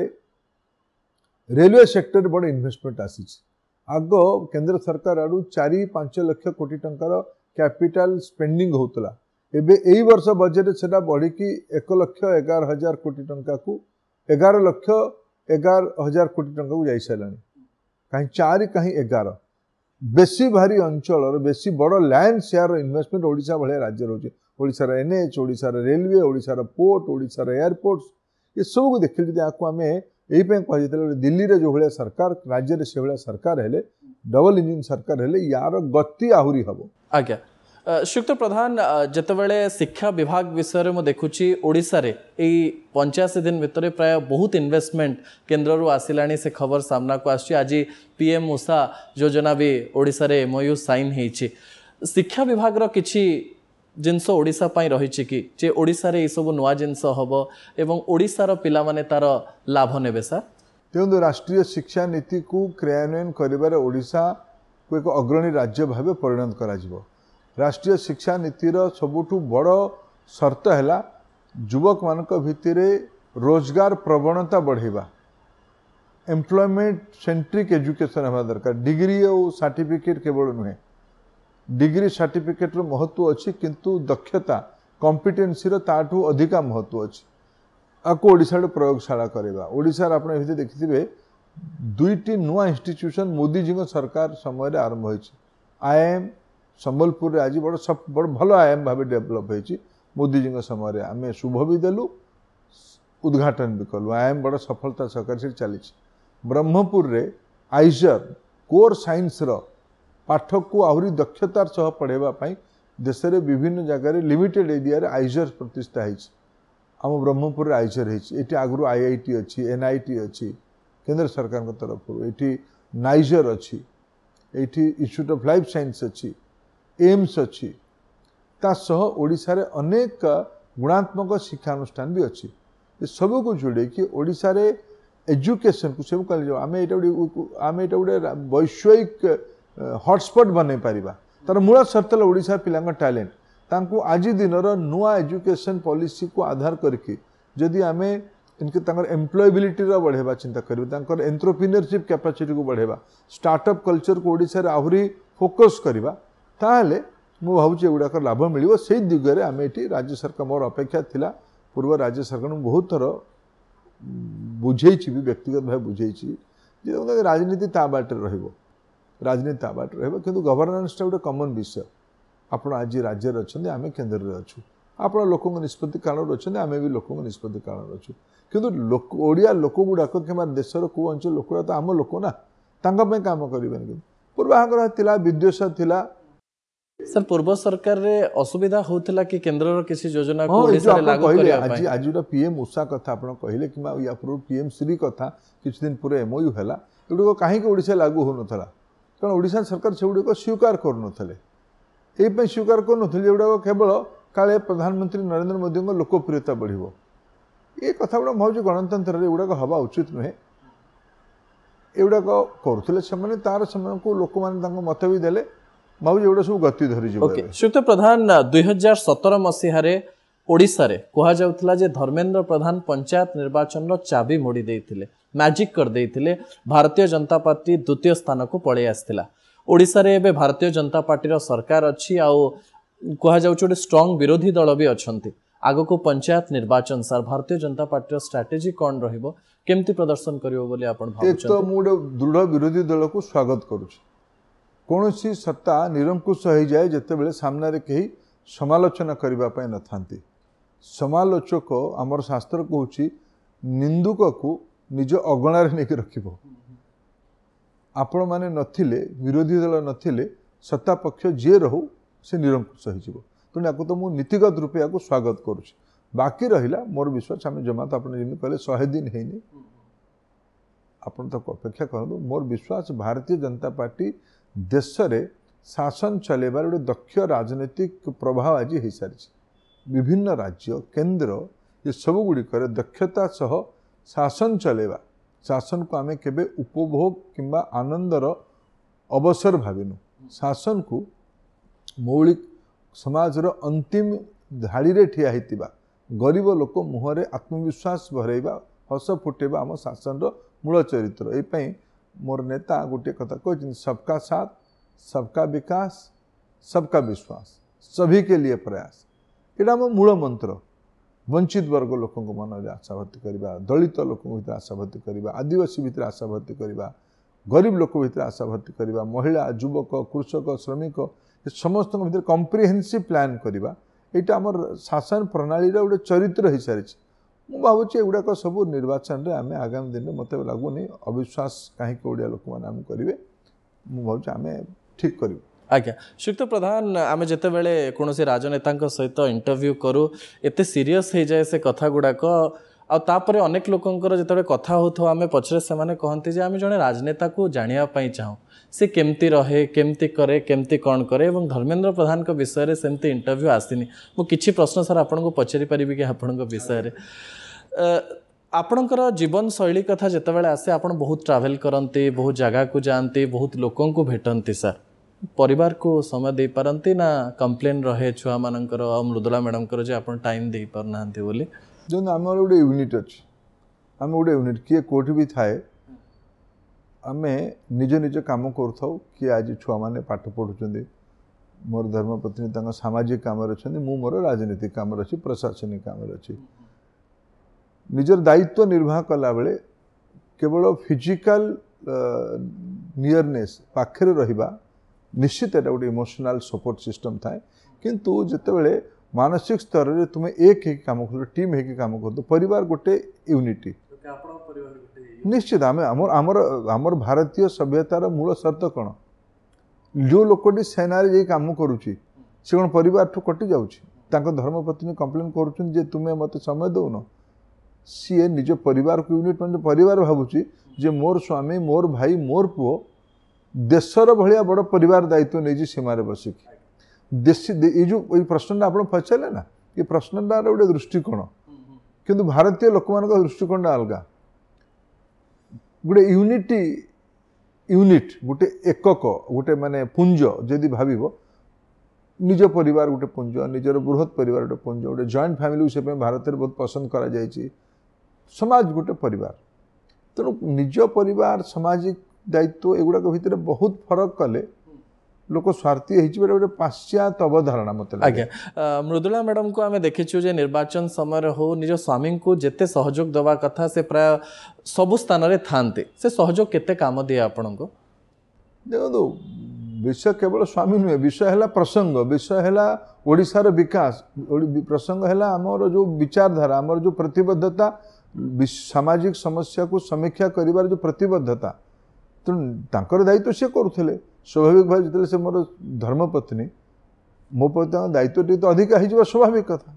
रेलवे सेक्टर बड़ इन्वेस्टमेंट आसी आग केंद्र सरकार आड़ू 4-5 लाख कोटी टंकार कैपिटल स्पेंडिंग होतला एबे एई वर्ष बजेट सेटा बढ़ी कि 1,11,000 कोटी टंका को 11,11,000 कोटी टंका को जाई सारानी कहीं 4 कहीं 11 बेसी भारी अंचल बेसी बड़ लैंड शेयर इन्वेस्टमेंट ओडिशा भले राज्य रोचे ओडिशा रे एनएच ओडिशा रे रेलवे ओडिशा रे पोर्ट ओडिशा रे एयरपोर्ट्स ये सब को देखिले जदि आको आमे एई पे कहि दिल्ली रे जो भले सरकार राज्य रे से भले सरकार हेले डबल इंजिन सरकार हेले यार गति आहुरी हबो आज्ञा श्रीयुक्त प्रधान जितेबाला शिक्षा विभाग विषय में देखुची ओडिशा रे एई 85 दिन भितर प्राय बहुत इन्वेस्टमेंट केन्द्र रू आसिलानी से खबर सामना को आछि आज पीएम उषा योजना भी ओडिशा रे एमओयू साइन हेछि शिक्षा विभाग रो किछि जिनस ओडिशा पई रहिछि कि जे ओडिशा रे ई सब नुवा जिनस हबो एवं ओडिशा रो पिला माने तार लाभ नेबे सर तेणु राष्ट्रीय शिक्षा नीति को क्रियान्वयन करिबारे ओडिशा को एक अग्रणी राज्य भाव परिणत करा जिवो राष्ट्रीय शिक्षा नीतिर सबुठु बड़ शर्त है युवक मान भितर रोजगार प्रवणता बढ़ेबा एम्प्लॉयमेंट सेंट्रिक एजुकेशन हवा दरकार डिग्री और सर्टिफिकेट केवल नुहे डिग्री सर्टिफिकेट रो महत्व अच्छी किंतु दक्षता कॉम्पिटेंसी रो ताठू अधिका महत्व अच्छी आपको ओडिशा प्रयोगशाला करवा ओडिशा आप देखिए 2टी नुआ इंस्टीट्यूशन मोदी जी सरकार समय आरंभ होइछि आईएम संबलपुर रे आज बड़ भल आईएम भाव डेभलप होइछि मोदी जी समय आम शुभ भी देलु उद्घाटन भी कलु आईएम बड़ सफलता सहकार से चली ब्रह्मपुर रे आइजर कोर साइंस रो पाठ को आहरी दक्षतार सह पढ़ेबा पई देश रे विभिन्न जगह लिमिटेड एरिया रे आइजर प्रतिष्ठा होइछि आम ब्रह्मपुर रे आइजर होइछि एटी आगु आईआईटी अच्छी एनआईटी अच्छी केंद्र सरकार को तरफ एटी नाइजर अच्छी eighty institute of life science अच्छी एम्स अच्छी ता सह ओडिशा रे अनेक गुणात्मक शिक्षानुष्ठान भी अच्छी ये सब को जोड़े कि ओडिशा रे एजुकेशन को सब कल आम एटा गोटे वैश्विक हॉटस्पॉट बन पारिबा तार मूल शर्त है ओडिशा पिलांग टैलेंट तांको आज दिन नुआ एजुकेशन पॉलिसी को आधार करके जदि आम इनके एम्प्लॉयबिलिटी बढ़ेबा चिंता करें एंटरप्रेन्योरशिप कैपेसिटी को बढ़ेबा स्टार्टअप कल्चर को ओडिशा रे आहरी फोकस करबा ताहले मु भावुची एगुड़ाक लाभ मिल से दिगरे आम ये राज्य सरकार मोर अपेक्षा थिला पूर्व राज्य सरकार बहुत थर बुझे भी व्यक्तिगत भाव बुझे राजनीति ता बाटे राजनीति ता बाटे किंतु गवर्नेंसटा गोटे कमन विषय आप आज राज्य अच्छा आम केन्द्र में अच्छू आप लोक निष्पत्ति कारण अच्छा आम भी लोक निष्पत्ति कारण अच्छू किंतु ओडिया लोक गुड़ाक कि देशर कौ अंचल लोक तो आम लोक ना तांका काम करें पूर्वाग्रह थिला विद्वेष थिला सर पूर्व सरकार रे असुविधा होतला कि केंद्र किसी योजना को ओडिसा रे लागू करिया आज आज पीएम उषा कथा आपण कहले कि या पूर्व पीएम श्री कथा किछ दिन पूरे एमओयू हैला एडुको काहे के ओडिसा लागू हो नथला कारण ओडिसा सरकार सेउडको स्वीकार कर नथले एई पे स्वीकार कर नथले एडुको केवल काले प्रधानमंत्री नरेंद्र मोदी को लोकप्रियता बढ़िबो ए कथा गुडा मौज गणतंत्र रे एडुको हवा उचित नहे एडुको करथले समय तार समय को लोक मान तांको मत भी देले बाबू एवढा सब गति धरी जीव ओके श्रीयुक्त प्रधान 2017 मसीह ओडिशा रे कहा जाउथला जे धर्मेंद्र प्रधान पंचायत निर्वाचन रो चाबी मोड़ी देइथिले मैजिक कर देइथिले भारतीय जनता पार्टी द्वितीय स्थान को पळे आस्थिला ओडिशा रे एबे भारतीय जनता पार्टी रो सरकार अछि आ कहा जाउछ ओडे स्ट्रांग विरोधी दल भी अछंती आगो को पंचायत निर्वाचन सर भारतीय जनता पार्टी रो स्ट्रेटजी कोन रहिबो केमती प्रदर्शन करिवो बोली आपण भाबुछन एक तो मु दृढ़ विरोधी दल को स्वागत करूछ कौन सी सत्ता निरंकुश हो जाए जिते सामने कहीं समालोचना करने न था समालोचक आमर शास्त्र कहूँ निंदुक को निज अगणार नहीं रख आपण मैंने नथिले विरोधी दल नथिले सत्ता पक्ष जी रहू से निरंकुश हो तेणु या तो मुझे नीतिगत रूपे या स्वागत करुच्ची बाकी रहा मोर विश्वास आम जमा तो आप कहले 100 दिन है आपड़ अपेक्षा करूँ मोर विश्वास भारतीय जनता पार्टी देश रे शासन चलेबार गोटे दक्ष राजनीतिक प्रभाव आज हो सारी विभिन्न राज्य केन्द्र ये सब गुड़िक दक्षता सह शासन चलेबा शासन को आमे केबे उपभोग किंबा आनंदर अवसर भाविनु शासन को मौलिक समाज रो अंतिम धाड़ी रे ठिया हितिबा गरीब लोक मुहरे आत्मविश्वास भरइबा हस फुटेबा आम शासन मूल चरित्र एपाई मोर नेता गोटे कथा कहते सबका साथ सबका विकास सबका विश्वास सभी के लिए प्रयास यहाँ आम मूल मंत्र वंचित वर्ग लोक मन में आशा भर्ती करवा दलित लोक भर आशा भर्ती करवा आदिवासी भितर आशा भर्ती करवा गरीब लोक भर आशा भर्ती करवा महिला युवक कृषक श्रमिक समस्त भर कम्प्रिहेन्सिव प्लान करवा यहाँ आम शासन प्रणाली गोटे चरित्र हो सारी मु भावुँ एगुड़ाक सब निर्वाचन में आम आगामी दिन में मत लगुनि अविश्वास कहीं ओडिया लोक मैंने करेंगे मु भावुँ आम ठीक करूँ आज्ञा श्रीयुक्त प्रधान आम जिते बड़े कौन राजनेता सहित इंटरव्यू करूँ एत सीरीयस हो जाए से कथा गुड़ाक आपर अनेक लोकंर जिते कथा हो आम पचरे से कहते जे आम जड़े राजनेता को जानापी चाहूँ से केमती रहे केमती करे केमती कौन करे एवं धर्मेंद्र प्रधान को विषय में सेमती इंटरव्यू आसनी मु किछि प्रश्न सर आपन को पचारि परिबि कि आपन को विषय रे आपणकर जीवन शैली कथा जितेबाला आसे आपन बहुत ट्रावेल करती बहुत जगह को जाती बहुत लोकों को भेटती सर परिवार को समय दे पारती ना कंप्लेन रहे छुआ मानकर मृदुला मैडम जे आपन टाइम दे पारना बोली जो आम गोटे यूनिट अच्छी आम गोटे यूनिट किए कोठी भी थाए आम निज निज कम कर किए आज छुआ मैंने पाठ पढ़ुं मोर धर्मपत्नी सामाजिक काम अच्छा मोर राजनीतिक काम अच्छी प्रशासनिक काम अच्छी निजर दायित्व निर्वाह कला बेले केवल फिजिकल नियरनेस पाखे रहिबा निश्चित एटा गोटे इमोशनल सपोर्ट सिस्टम थाए किंतु जितेबाला मानसिक स्तर में तुम्हें एक काम कर टीम है काम कर परिवार गोटे यूनिटी निश्चित आम आमर भारतीय सभ्यतार मूल शर्त कौन जो लोकटी सेनारे जे काम करुच्ची से कौन परिवार ठू कटि जाऊँगी धर्मपत्नी कंप्लेन कर तुम्हें मत समय दौन सी निज परिवार को यूनिट मान परिवार भावुची जे मोर स्वामी मोर भाई मोर पुओ देशर भाया बड़ परिवार दायित्व नहीं सीमार बसिक देशी ये जो प्रश्न आप पचारे ना ये प्रश्नटार गोटे दृष्टिकोण किंतु भारतीय लोक मान दृष्टिकोण अलग गोटे यूनिटी यूनिट गोटे एकक गोटे माने पुंज जदि भाव निज परिवार गोटे पुंज निजर बृहत परिवार गोटे पुंज गोटे जॉइंट फैमिली से भारत में बहुत पसंद करा जायछि समाज गोटे परिवार तेणु निज परिवार सामाजिक दायित्व एगुड़ाक भितर बहुत फरक कले लोक स्वार्थी गोटे पाश्चात्य अवधारणा मत आज्ञा मृदुला मैडम को आम देखीचु जे निर्वाचन समय हो निज स्वामी को जेते सहयोग दवा कथा से प्राय सबु स्थान रे थांते से सहयोग केते काम दिए आपण को देखो विषय केवल स्वामी नुहे विषय है प्रसंग विषय है ओडिशार विकास प्रसंग है आमर जो विचारधारा आमर जो प्रतिबद्धता सामाजिक समस्या को समीक्षा करिवार जो प्रतिबद्धता तेणु दायित्व सी करुले स्वाभाविक भाव जो से मोर धर्मपत्नी मो प्रति दायित्व टी तो अधिक हो स्वाभाविक कथा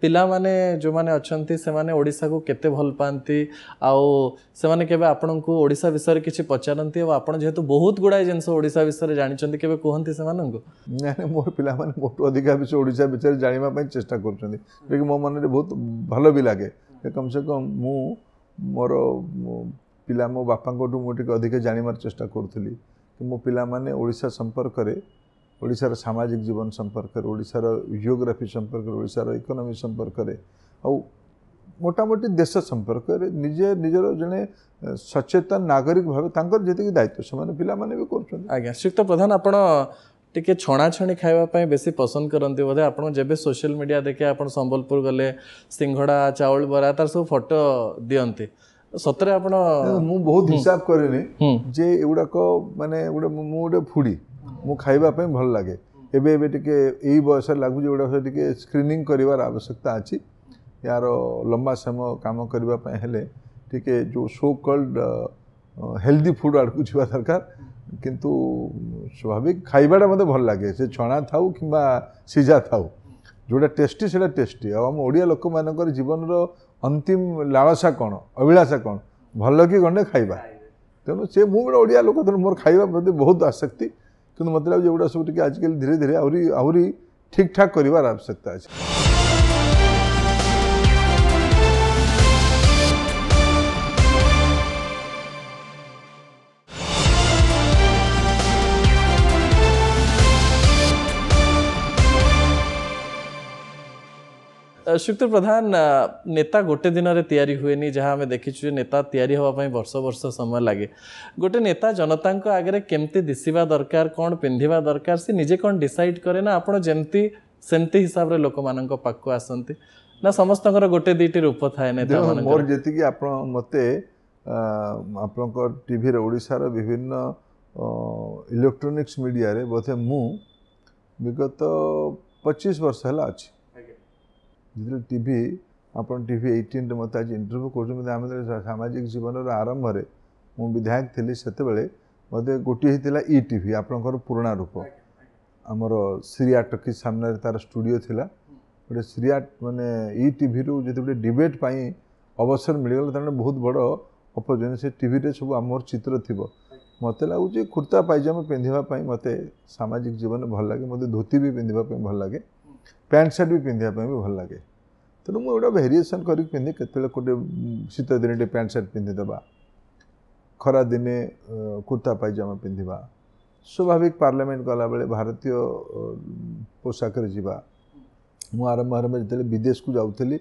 पिला माने जो माने अच्छंती से माने ओडिशा को केते भल पांती आउ से माने केबे आपन को ओडिशा विषय रे किछि पचारंती और आपन जेहेतु बहुत गुडा जिंस ओडिशा विषय रे जानिचंती केबे कहंती से मानन को नै मोर पिला माने मोटो अधिक विषय ओडिशा विषय रे जानिबा पई चेष्टा करचंती लेकिन मो मन रे बहुत भलो भी लागे कम से कम मु मोर पिला मो बापा को मुझे अधिक जानिबार चेष्टा करुली कि मो पिला माने ओडिशा संपर्क रे ओडिशार सामाजिक जीवन संपर्क ओडिशार जियोग्राफी संपर्क ओडिशार इकोनॉमी संपर्क मोटामोटी देश संपर्क निजे निजर जने सचेतन नागरिक भाव जी दायित्व से पिला माने भी कर आज्ञा श्रीयुक्त प्रधान आपण टिके छणाछणी खाइबा बेसी पसंद करते बोधे आपन जेबे सोशल मीडिया देखे आपन संबलपुर गले सिंघड़ा चाउल बरा तार सब फोटो दियंती सतरे आपण मु बहुत हिसाब करेनी जे एगुड़ाक माने गोटे फूडी मु खाइबा पे भल लगे एबे एबे टिके एई बयस लागु जे गोटा टिके स्क्रीनिंग करिवार आवश्यकता अछि यार लंबा समय काम करबा पे हेले टिके जो सो कॉल्ड हेल्दी फूड आड़कू छिबा दरकार किंतु स्वाभाविक खाइबाटा मते भल लगे से छणा थाउ किंबा सिजा थाउ जोटा टेस्टी सेटा टेस्टी आम ओडिया लोक मानकर जीवन रो अंतिम लालसा कौन अभिलाषा कौन भल कि गंडे खाइबा तेणु से मुझे ओडिया लोक तेणु मोर खाइबा प्रति बहुत आसक्ति किंतु मत लगे एगुड़ा सब टिके आजकल धीरे धीरे आहरी ठीक ठाक करिवार आवश्यकता है। शुक्त प्रधान नेता गोटे दिन में तैयारी हुए जहाँ आम देखीचु नेता तैयारी होगापाई वर्ष वर्ष समय लगे गोटे नेता जनता आगे केमती दिशा दरकार कौन पिंधा दरकार सी निजे कौन डिसाइड करे ना आपड़ जमती सेमती हिसाब से लोक मान पाक आसती ना समस्त गोटे दुईटी रूप थाए नेता मोर जी आप मत आप टीवी ओडिशार विभिन्न इलेक्ट्रोनिक्स मीडिया रे बोधे मु विगत 25 वर्ष है अच्छी जो टीवी आप टीवी 18 मत आज इंटरव्यू कर सामाजिक जीवन आरंभ में मु विधायक थी से मत गोटे होता ई टीवी आपंकर पुराणा रूप आमर सीरिया टकी सामने तार स्टूडियो थिला गोटे सीरिया माने ई टीवी रू जो गोटे डिबेट पाई अवसर मिलगला तार बहुत बड़ अपरचुनिटी से टीवी रे सब आमर चित्र थी मत लगुच कुर्ता पायजामा पिंधापी मत सामाजिक जीवन में भल लगे मत धोती भी पिंधापी भल लगे पैंट सार्ट भी पिंधापी भी भल लगे तेणु मुझे भेरिएसन कर पिंधे केत गोटे शीत दिन पैंट सार्ट पिंधिदेवा खरा दिने कुर्ता पायजामा पिंधा स्वाभाविक पार्लियामेंट गला बेले भारतीय पोशाक जावा मु आरंभ आरंभ जो विदेश को जाऊँगी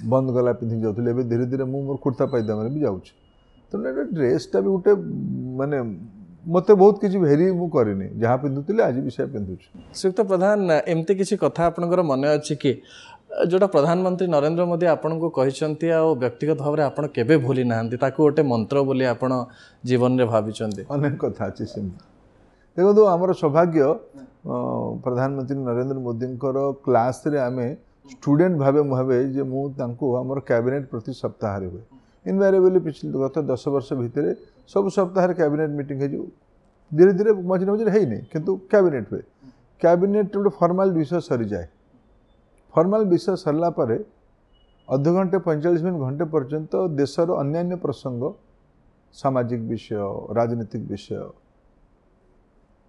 बंद गला पिंधिक जाऊँगी धीरे धीरे मोर कुर्ता पायजामा भी जाऊँ तेणु ड्रेसटा भी गोटे माने मत बहुत किसी भेरी मु करनी जहाँ पिंधुली आज भी से पिंधु श्रीयुक्त प्रधान एमती किसी कथा आपनकर मन अच्छी कि जोटा प्रधानमंत्री नरेंद्र मोदी आपन को कहते आ व्यक्तिगत भाव में आपन केबे भूली ना गोटे मंत्र बोली आपन जीवन में भावी अनेक कथा अच्छी सेमती देखो आमर सौभाग्य प्रधानमंत्री नरेंद्र मोदी क्लास रे आमे स्टूडेंट भावे भावे जे मुझे आमर कैबिनेट प्रति सप्ताह हुए इनवारेबली पिछले गत 10 वर्ष भितर सब सप्ताह कैबिनेट मीटिंग हो धीरे धीरे मझे मझे है नहीं किंतु कैबिनेट हुए कैबिनेट गोटे फॉर्माल विषय सरी जाए फॉर्माल विषय सरला पर अध घंटे 45 मिनट घंटे पर्यंत देशर अन्यान्य प्रसंग सामाजिक विषय राजनीतिक विषय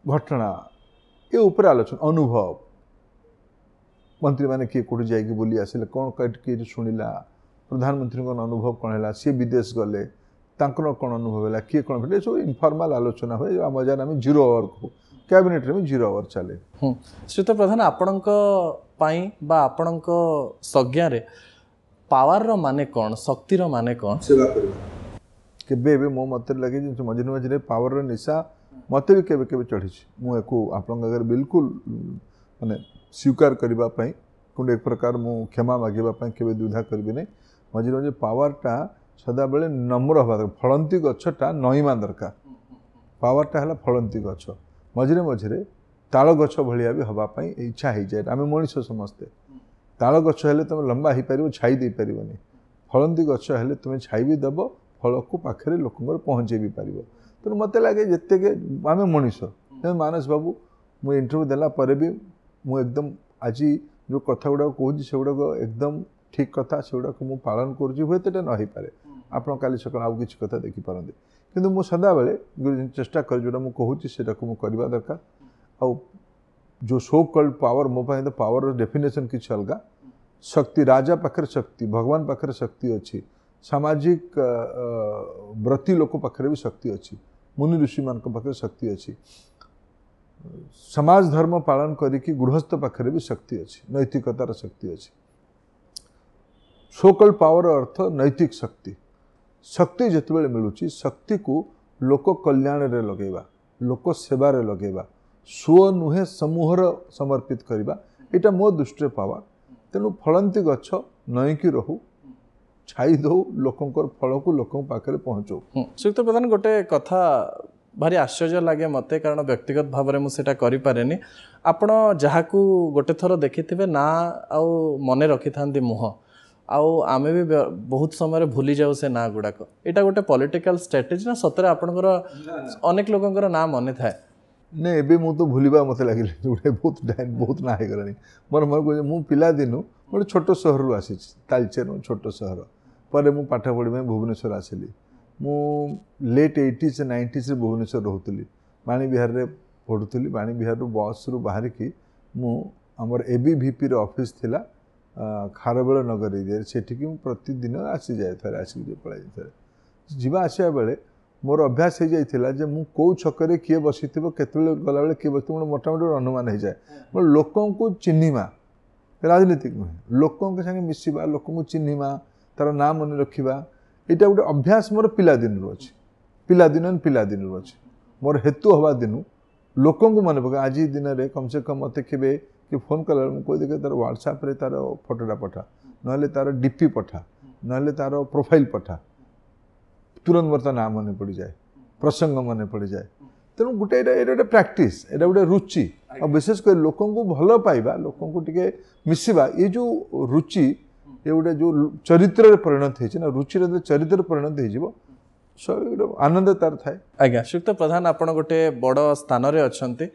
घटना ये ऊपर आलोचना अनुभव मंत्री मैंने किए कौट जाइए बोली आसिले कौन किए शुणिला प्रधानमंत्री अनुभव कौन है सी विदेश गले कौन अनुभव है किए कौन भेटे सब इनफॉर्माल आलोचना हुए आम जार आम 0 आवर को कैबिनेट में 0 आवर चले श्रीयुक्त प्रधान आपणक आपणक संज्ञा रे पावर रो माने कौन शक्तिर माने कौन सेवा करबा के मो मत लगे मझे मझे पावर निशा मत भी केबे चढ़ी मुझे आप बिल्कुल माने स्वीकार करने एक प्रकार मु क्षमा मागिबा केबे दुधा करबी नहीं मझे मझे पावरटा सदा बेले नम्र हवा दरकार फलंती गछटा नईमा दरकार पावरटा है फलंती गछ मझे मझे ताल गछ भाया भी हवापाई इच्छा हो जाए आम मनीष समस्ते ताल गछ हेले तुम लंबा हो पार छाई दे पारनी फलंती गछ हेले तुम छाई भी दब फल को पाखे लोक पहुँचे भी पार तेणु मत लगे जिते आम मनीष मानस बाबू मुझे इंटरव्यू देला भी मु एकदम आज जो कथा गुड़ा कहूँ से गुड़ाक एकदम ठीक कथा से गुड़ाक मुझे पालन करुँच न हो पारे आप काली सका आउ कि कथा देखिपारे किंतु मु सदा बेले चेष्टा कर जोटा मुझे कहूँ से करवा दरकार आउ जो सो कल्ड पावर मो पाए पावर डेफिनेशन किसी अलग शक्ति राजा पाखे शक्ति भगवान पाखे शक्ति अच्छी सामाजिक व्रती लोक पाखे भी शक्ति अच्छी मुनि ऋषि मान पाखे शक्ति अच्छी समाज धर्म पालन करिकी गृहस्थ पाखे भी शक्ति अच्छी नैतिकतार शक्ति अच्छी सोकल पावर अर्थ नैतिक शक्ति शक्ति जितेबाला मिलूँ शक्ति को लोक कल्याण रे लगेगा लोक सेवार लगेगा स्व नुहे समूहर समर्पित करवा यहाँ मो दृष्टि पावर तेणु फलंती गछ नईकी रहू छाई दो लोकंकर फल को लोक पाखे पहुँचो श्रीयुक्त प्रधान गोटे कथा भारी आश्चर्य लगे मत कारण व्यक्तिगत भाव में मुझे करें आपण जहाँ गोटे थर देखि ना आउ मन रखि था मुह आउ आमे भी बहुत समय भूली जाऊ से ना गुड़ाक यहाँ गोटे पॉलिटिकल स्ट्रेटेजी ना सतरे आपणकर अनेक लोकंकर ना मन थाए नहीं एबे मु तो भूलिबा मत लगे गोटे बहुत ना हो गलानी मोर मन कह मु पिला दिनु गोटे छोट सहर आसी तालचेर छोट सहर पर मु पाठ पढ़ी भुवनेश्वर आसिली मु लेट 80s 90s भुवनेश्वर रोली बाणी विहार रे पढ़ुली बाणी विहार बस रु बाहर की मु आमर एबीवीपी रो ऑफिस थिला खारबेल नगर एरिया सेठिकी मु प्रतिदिन आसी जाए थे आसिक पलाई थे जीवा आसा बेले मोर अभ्यास हो जाइए जे मु कौ छकरे किए बसी केत गला किए बस मोटामोटी अनुमान हो जाए मोर लोक को चिन्हिमा राजनीतिक नुहे लोक संगे मिसवा लोक चिन्हवा तार ना मन रखा यहाँ गोटे अभ्यास मोर पिलादिन अच्छे पिलादिन अच्छे मोर हेतु हवा दिन लोक मन पका आज दिन में कम से कम मत के कि फोन कला कह देखे तार व्हाट्सएप रे तार फोटोटा पठा ना तार डीपी पठा ना तार प्रोफाइल पठा तुरंत मोर ना मन पड़ जाए प्रसंग मन पड़ जाए तेणु गोटे प्रैक्टिस एटा गोटे रुचि और विशेषकर लोक भल पाइबा लोक टे मिसवा ये जो रुचि ये गोटे जो चरित्र परिणत हो रुचि चरित्र परिणत हो आनंद तार थाए। आज्ञा श्रीयुक्त प्रधान आपण गोटे बड़ स्थान रे अछंती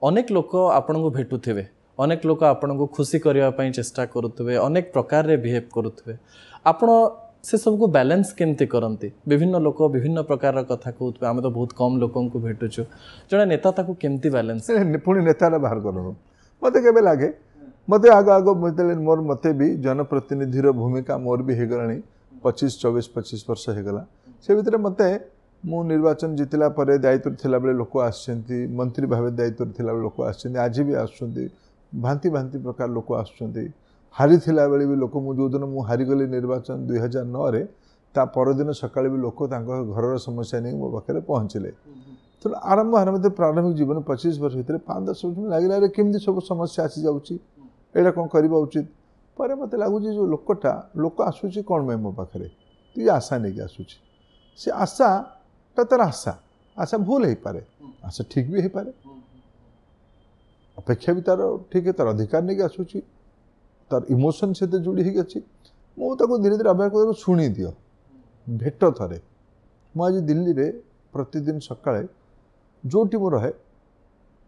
अनेक लोक आपण को भेटुथिबे अनेक लोक आपण को खुशी करने चेष्टा करुवे अनेक प्रकार रे बिहेव करुवे आपण से सब को बैलेंस केमती करती विभिन्न लोक विभिन्न प्रकार कथा कहते आम तो बहुत कम लोक भेटुचु जड़े नेता ताकू केमती बैलेंस पुणी नेता बाहर कर मत के लगे मत आग आग मोर मत भी जनप्रतिनिधि भूमिका मोर भी होगला 25 वर्ष होगला से भितर मत मु निर्वाचन जितला पर दायित्व थिला बेले लोक आछंती मंत्री भाव दायित्व थिला बेले लोक आछंती आज भी आछंती भांति भांति प्रकार लोक आछंती हारी थिला बेले भी लोक मु जो दिन मु हारीगली निर्वाचन 2009 रे ता परदिन सकाळे भी लोक तांको घरर समस्या नहीं मो पाखे पहुँचले तो आरंभ प्रारंभिक जीवन 25 वर्ष भितर 5-10 वर्ष लगे केमती सब समस्या आसी जाउची एटा कौन करवा उचित पर मत लगुच जो लोकटा लोक आसूची कौन में मो पाखे तु आशा नहीं आसूची से आशा तार आशा आशा भूल हो पारे आशा ठीक भी हो पारे अपेक्षा भी तार ठीक है तार अधिकार नहीं आसूची तार इमोशन से जोड़ी हो अच्छी मुझे धीरे धीरे अभ्यास कर शुणी दियो भेट थे मुझे दिल्ली रे प्रतिदिन सकाळे जोटी मु रहे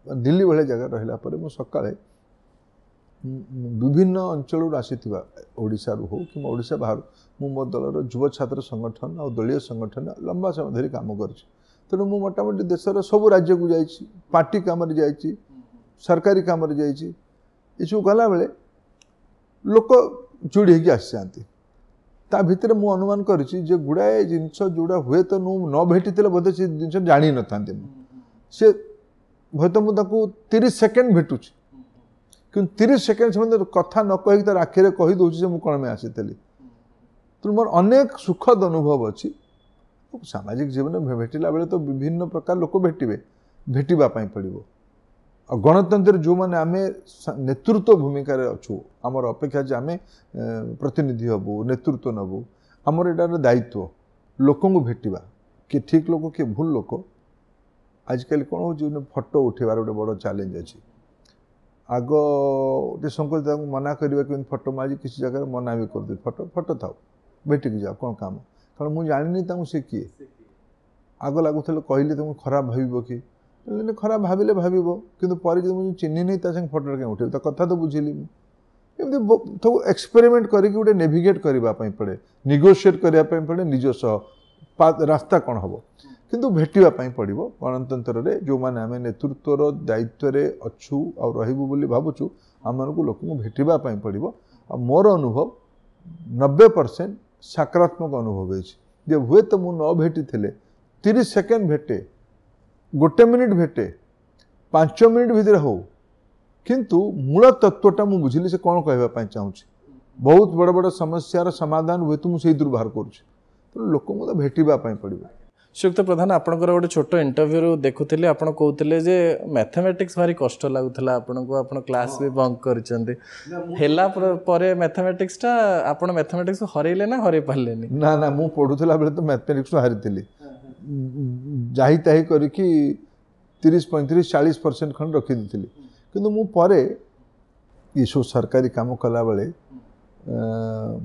दिल्ली भाई जगह रहा मु सकाळे विभिन्न अंचल आसीथिबा ओडिशा रू हो कि ओडिशा बाहर मु मो दलर युव छात्र संगठन और दलीय संगठन लंबा समय धरी काम करछि तेणु मु मोटामोटी देशर सब राज्य को जाइछि पार्टी काम रे जाइछि सरकारी काम रे जाइछि ये सब गला बेले लोक जोड़ी होगी आसी जाती ता भितर मु अनुमान करिछि जे गुड़ाए जिनस जोड़ा हुए तो न भेटी बोधे से जिन जानी न था सी हूँ तो मुझे 30 सेकेंड भेटुछि कि 30 सेकेंड से कथा न कही तार आखिरे कही दूसरी मुझे कौन में आसी तो मोर अनेक सुखद अनुभव अच्छी सामाजिक जीवन में भेटिला बेले तो विभिन्न प्रकार लोक भेटे भेटापी पड़ो और गणतंत्र जो मैंने आम नेतृत्व भूमिका अच्छु आमर अपेक्षा जे आम प्रतिनिधि हबू नेतृत्व नबू आमर एटार दायित्व लोक भेटा किए ठीक लोक किए भूल लोक आजिकल कौन हो फोटो उठेबार गोटे बड़ चैलेंज अच्छी आग गोटे संकोच मना करवा कि फोटो माजी किसी जगह मना भी कर फोटो फोटो था भेटिक जाओ कौन काम कारण मुझे जानी से किए आग लगुले कहले तुम खराब भाव कि खराब भाविले भाव कि मुझे चिन्ह नहीं संगे फोटो कहीं उठे तो कथा तो बुझिली मुझे एक्सपेरिमेंट करके गोटे नेविगेट करने पड़े निगोशिएट करने पड़े निज रास्ता कौन हम किंतु भेटापी पड़ो गणतंत्र रे जो मैंने आम नेतृत्वर दायित्व अच्छु और रही भावुँ आम लोक भेटापी पड़ो और मोर अनुभव 90% सकारात्मक अनुभव है हुए तो मुझे न भेटी 30 सेकेंड भेटे 1 मिनिट भेटे 5 मिनिट भितर हो किंतु मूल तत्वटा मुझे बुझिली से कौन कहवाई चाहूँगी बहुत बड़ बड़ समस्यार समाधान हुए तो मुझे बाहर करुँच तो लोक भेटापी पड़ो। श्रीयुक्त प्रधान आपनकर गोटे छोट इंटरव्यू देखुले आप कहते जे मैथमेटिक्स भारी कष्ट लगुला आपन क्लास भी बंक कर मैथमेटिक्स टा आपन मैथमेटिक्स हरैले ना हरै पारले ना ना मु पढ़ुला बेले तो मैथमेटिक्स हारी जाही ताही करके 30-35-40% खंड रखीदी किंतु मु परे ये सब सरकारी काम कला बेले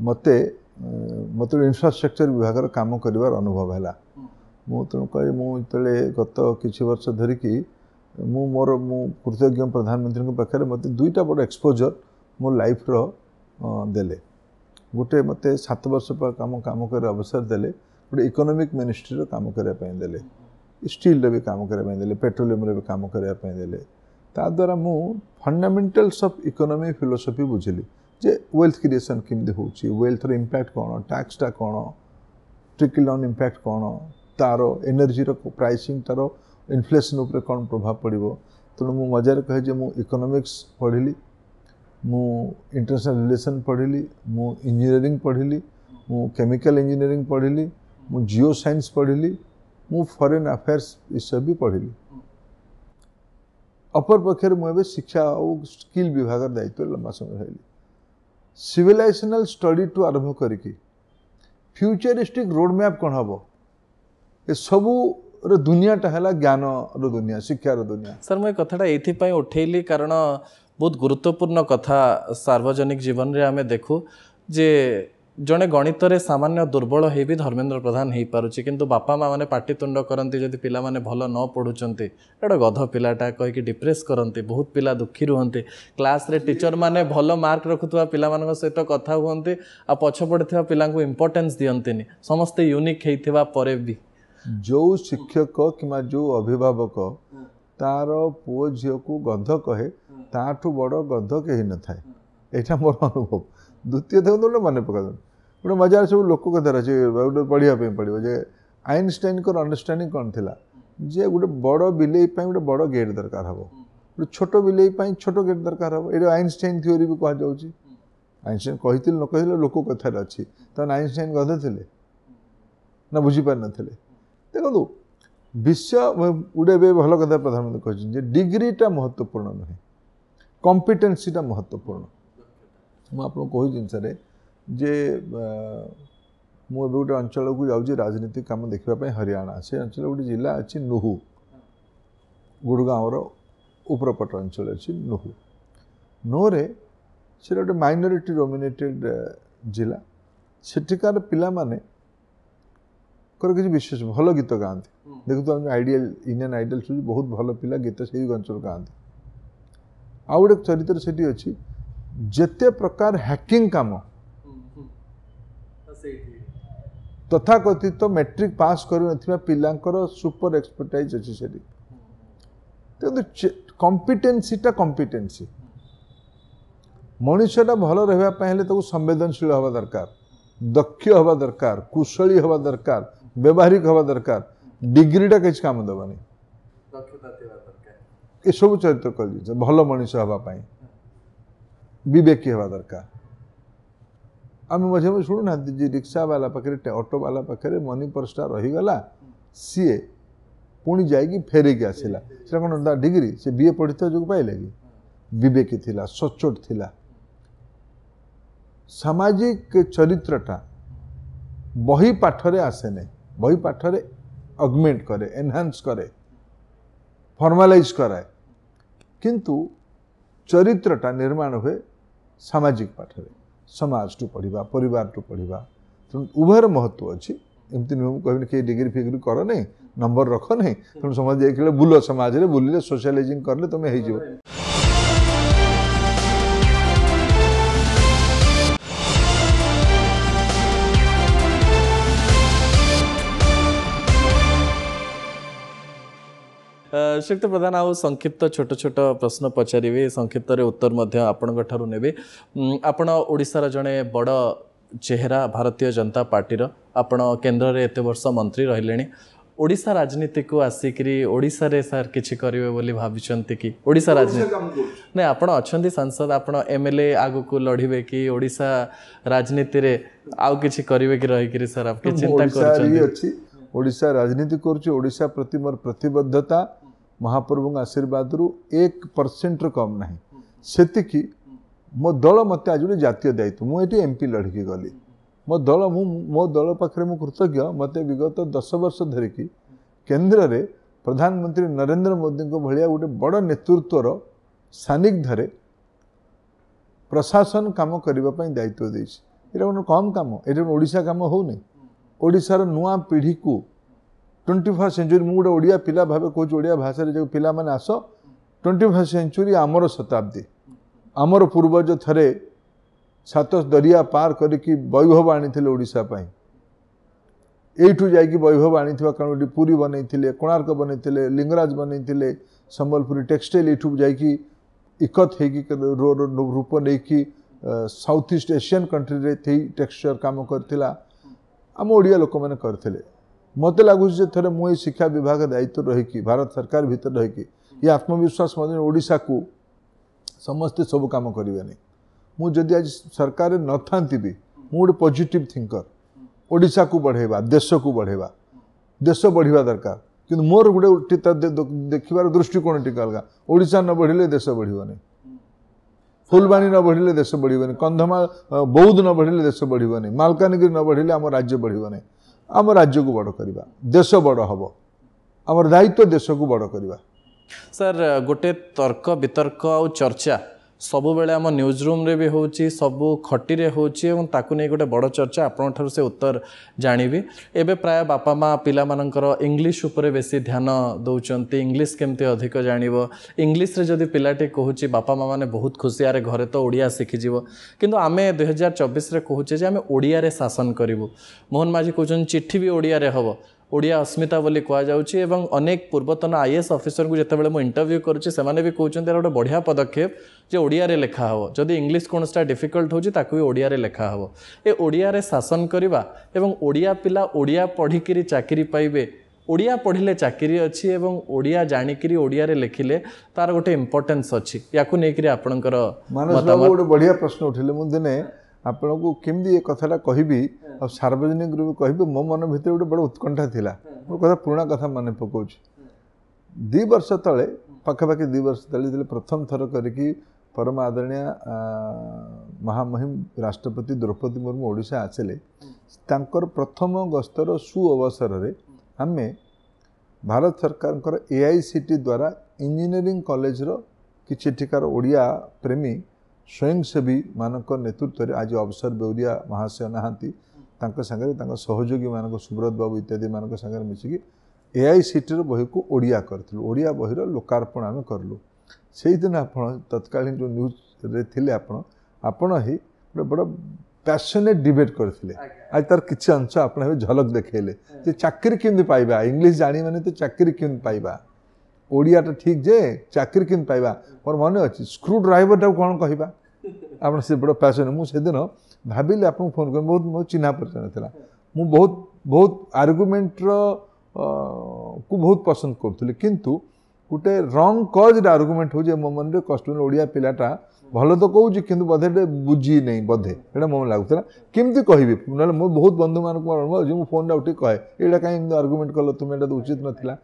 मते मते इंफ्रास्ट्रक्चर विभाग काम करिवार अनुभव है मु तेणु कहे मुझे गत किछि वर्ष धरिकी मोर कृतज्ञ प्रधानमंत्री पाखे मत 2टा बड़ एक्सपोजर मो लाइफ रो देले गोटे मत 7 वर्ष काम कर अवसर देले गोटे इकोनॉमिक मिनिस्ट्री रो काम करने देले स्टील भी काम करने देले पेट्रोलियम भी काम करने देले ता द्वारा मु फंडामेंटल्स ऑफ इकोनॉमी फिलोसफी बुझिली जे वेल्थ क्रिएशन केमती होची वेल्थ रो इंपैक्ट कौन टैक्सटा कौन ट्रिकल डाउन इंपैक्ट कौन तार एनर्जी प्राइसिंग तार इनफ्लेशन उपर कौन प्रभाव पड़ो तेणु मु मजार कहे जे मु इकोनॉमिक्स पढ़ी मु इंटरनेशनल रिलेशन पढ़ी, मु इंजीनियरिंग पढ़ी, मु केमिकल इंजीनियरिंग पढ़ी, मु जियो साइंस पढ़ी, मु फॉरेन अफेयर्स विषय भी पढ़ी। अपर पक्षर मुझे शिक्षा और स्किल विभाग दायित्व लंबा समय रही। सिविलाइजेशनल स्टडी टू आरंभ करके फ्यूचरिस्टिक रोडमैप कौन हम ये सबू दुनियाटा है ज्ञान दुनिया, शिक्षार दुनिया। सर मुझे कथाटा ये उठेली कारण बहुत गुरुत्वपूर्ण कथा सार्वजनिक जीवन में आम देखू जे जड़े गणित रे सामान्य दुर्बल हो भी धर्मेंद्र प्रधान हो पारुछि, किंतु बापा माँ मैंने पाटितुंड करती जदि पिला माने भल न पढ़ुंट एटा गध पिलाटा कहीकि डिप्रेस करती, बहुत पिला दुखी रुहंती। क्लास रे टीचर माने भल मार्क रखुवा पिला सहित कथा हुंती आ पछ पड़िथिबा पिला को इंपोर्टेंस दियंतिनी, समस्ते यूनिक हेइथिबा परे भी जो शिक्षक कि जो अभिभावक तार पुओ झील को गध कहे ताठू बड़ गध कहीं न थाए, यहाँ मोर अनुभव। द्वितीय देखो मन पका गोटे मजार सब लोक कथार अच्छे गोटे पढ़ाई पड़ो जे आइनस्टाइन को अंडरस्टांडिंग कौन थिला जे गोटे बड़ बिले गोटे बड़ गेट दरकार हम, गोटे छोट बिले छोट गेट दरकार हम। ये आइनस्टाइन थ्योरी भी कहुच्छी। आइनस्टाइन कही न कही लोक कथार अच्छी तो आइनस्टाइन गध थे ना बुझीपार ना देखो विषय गोटे भल कथा प्रधानमंत्री कहते डिग्रीटा महत्वपूर्ण नुहे, कॉम्पिटेंसीटा महत्वपूर्ण। मुझे कही जिनस जे मुझे गोटे अंचल को जाऊँगी राजनीतिक काम देखापी हरियाणा, से अंचल गोटे जिला अच्छी नुहु, गुड़गाँवर उपरपट अंचल अच्छी नुहु। नुहरे से गोटे माइनॉरिटी डोमिनेटेड जिला, सेठिकार पिला माने किसी विशेष भल गीत गाँति देखो आइडियल इंडियन आइडल शो बहुत भल पिला गीत से अंचल गाँति। आउ गोटे चरित्र से अच्छी जेते प्रकार हैकिंग काम तथा कथित तो मैट्रिक पास कर पिलांकर सुपर एक्सपर्टाइज अच्छी से कॉम्पिटेंसीटा कॉम्पिटेंसी मनुष्यटा भल रहा संवेदनशील हवा दरकार, दक्ष हवा दरकार, कुशली हवा दरकार, व्यवहारिक हवा दरकार। डिग्रीटा किसी काम दबानी ये सब चरित्र कर भल मनीष हाँपाई विवेकी हवा दरकार। आम मझे मझे शुणुना जी रिक्शा वाला पाखे ऑटो वाला पाखे मनी पर्सटा रहीगला सी पुणी जाइए फेरिकी आसला से कौन डिग्री से बीए पढ़ी जो पाइले कि विवेकी थिला, सचोट थिला। सामाजिक चरित्रटा बही पाठरे आसे नहीं, बही पाठरे अगमेंट करे, एनहांस करे, फॉर्मलाइज कराए, किंतु चरित्रटा निर्माण हुए सामाजिक पाठरे, समाज टू पढ़ा, परिवार टू पढ़ा। तेणु उभयर महत्व अच्छी। एमती नुह कह कि डिग्री फिग्री कर नहीं, नंबर रख नहीं, तेणु समाज जाइए बुल, समाज में बुलिले सोशलाइजिंग करले तुम हो। श्रीयुक्त प्रधान आउ संक्षिप्त छोट छोट प्रश्न पचारे, संक्षिप्त उत्तर आपण ने आपण ओडिशार जड़े बड़ चेहरा भारतीय जनता पार्टी आपण केन्द्र में एत वर्ष मंत्री रहिले, ओडिशा राजनीति को आसिकी ओडिशा रे सार किछि करिवे बोली भाबिचंती कि ओडिशा राजनीति नहीं आपण अच्छी सांसद, आपण एमएलए आगु को लड़िबे कि ओडिशा राजनीति रे आउ किछि करिवे कि रही कि सर आपके चिंता करछन? ओडिशा राजनीति करुच्ची, ओडिशा प्रति मोर प्रतिबद्धता महाप्रभु आशीर्वाद 1% कम ना से मो दल मत आज गोटे जातीय दायित्व मुझे एमपी लड़की गली मो दल मो दल पाखे मु कृतज्ञ मत विगत 10 वर्ष धरिकी केन्द्र में प्रधानमंत्री नरेंद्र मोदी को भाया गोटे बड़ नेतृत्वर सानिध्य प्रशासन काम करने दायित्व देछि। एटा गोटे कम काम, ये ओडिशा काम होनी। ओडिशार नुआ पीढ़ी को 21st सेंचुरी मुझे ओडिया पिला भाव कौच ओडिया भाषा जो पिला माने आस 21st सेंचुरी आमर शताब्दी, आमर पूर्वज थरे 7 दरिया पार करके वैभव आनी ओडिशा पाई, एठू जाइए वैभव आनी कारण पुरी बनई, कोणार्क बनई, लिंगराज बनई, संबलपुरी टेक्सटाइल एठू जाइए इकत हो रूप नहीं साउथ ईस्ट एशियन कंट्री रे टेक्सचर काम करथिला आम ओडिया लोक मैंने करते। मत लगुच थे मुझे शिक्षा विभाग दायित्व रहीकि भारत सरकार भीतर रहीकि ये आत्मविश्वास ओडिशा को समस्ते सब काम करेंगे। मुझे आज सरकार न था भी गोटे पॉजिटिव थिंकर ओडिशा को बढ़ेवा देश को बढ़ेवा देश बढ़िया दरकार कि मोर गोटे देखिबार दृष्टिकोण टी अलग ओडिशा न बढ़िले देश बढ़िबनी फुलबाणी न बढ़िले देश बढ़िबनी कंधमाल बौद्ध न बढ़िले देश बढ़िबनी मालकानगिरी न बढ़िले आम राज्य बढ़िबनी आम राज्य को बड़ करवा देश बड़ हम आम दायित्व देश को बड़ करवा सर गोटे तर्क वितर्क आ चर्चा सब बेले आम न्यूज रूम रे भी होची सबु खटी रे होची एवं ताकु नै गोटे बड़ चर्चा आपन ठार से उत्तर जानिबी एबे प्राय बापा माँ पिला मानकर इंग्लिश उपरे बेसी ध्यान दौचंती इंग्लिश केमते अधिक जानिबो इंग्लिश रे जदि पिलाटे कहूची बापा माँ माने बहुत खुशी आरे घरे तो ओडिया शिखि जीवो किंतु आमे 2024 रे कहूचे जे आमे ओडिया रे शासन करिवो मोहन माझी कहउछन चिट्ठी भी ओडिया रे हबो ओडिया अस्मिता बोली कह जाउची एवं अनेक पूर्वतन आईएएस ऑफिसर को जेतेबेले मो इंटरव्यू करूची सेमाने भी कहउछन गोटे बढ़िया पदक्षेप जे ओडिया रे लेखा हबो जदि इंग्लिश कोनस्टा डिफिकल्ट होची ताकू ओडिया रे लेखा हबो ए ओडिया रे शासन करबा एवं ओडिया पिला ओडिया पढिकिरी चाकरी पाइबे ओडिया पढ़िले चाकरी अच्छी एवं ओडिया जानिकिरी ओडिया रे लिखिले तार गोटे इंपोर्टेंस अच्छी याकू नेकिरी आपनकर मानस बाबू गोटे बढ़िया प्रश्न उठिले मु दिने आपन को केमदी ए कथाटा कहबी और सार्वजनिक रूप कहबी मो मन भितर गोटे बड़ उत्कंठा थिला मो कथा पुराना कथा माने पकोछ 2 वर्ष तले पाखापाखि 2 वर्ष तले प्रथम थर करके परम आदरणीय महामहिम राष्ट्रपति द्रौपदी मुर्मू ओडिशा आसिले तांकर प्रथम गस्तर सु अवसर रे आमे भारत सरकार एआईसीटी द्वारा इंजीनियरिंग कॉलेज रो किछि ठिकार ओडिया प्रेमी स्वयंसेवी मानक नेतृत्व में आज अवसर बेउरिया महाशय नहांती तांको संगे तांको सहयोगी मानक सुब्रत बाबू इत्यादि मानक संगे मिसिकी एआईसीटी रो बही को ओडिया करथलु ओडिया बही रो लोकार्पण आमे करलु सेहि दिन आपण तत्कालीन जो न्यूज रे थिले आपण ही बड़ पैशनेट डिबेट करथिले आज तार किछि अंश आपण झलक देखैले जे चाकरी केमि पाइबा इंग्लिश जानी माने तो चाकरी केमि पाइबा ओडियाटा ठीक जे चाकरी केमि पाइबा मोर मन अछि स्क्रू ड्राइवर टा कोन कहबा आपण से बड़ पैशन मु से दिन भाबिले आपण फोन कर बहुत मो चिन्हा परिचय थिला मु बहुत आर्गुमेंट रो को बहुत पसंद करथुले किंतु गोटे रंग कज आर्गुमेंट हो जे मो मन रे कष्ट ओडिया पिलाटा भल तो कहूँ कि बोधे बुझी नहीं बोधे ये मो लगुला केमती कहबी ना मो बहुत बंधु मान अनुभव फोन टा उठी कहे यहाँ कहीं आर्गुमेंट कल तुम ये उचित नाला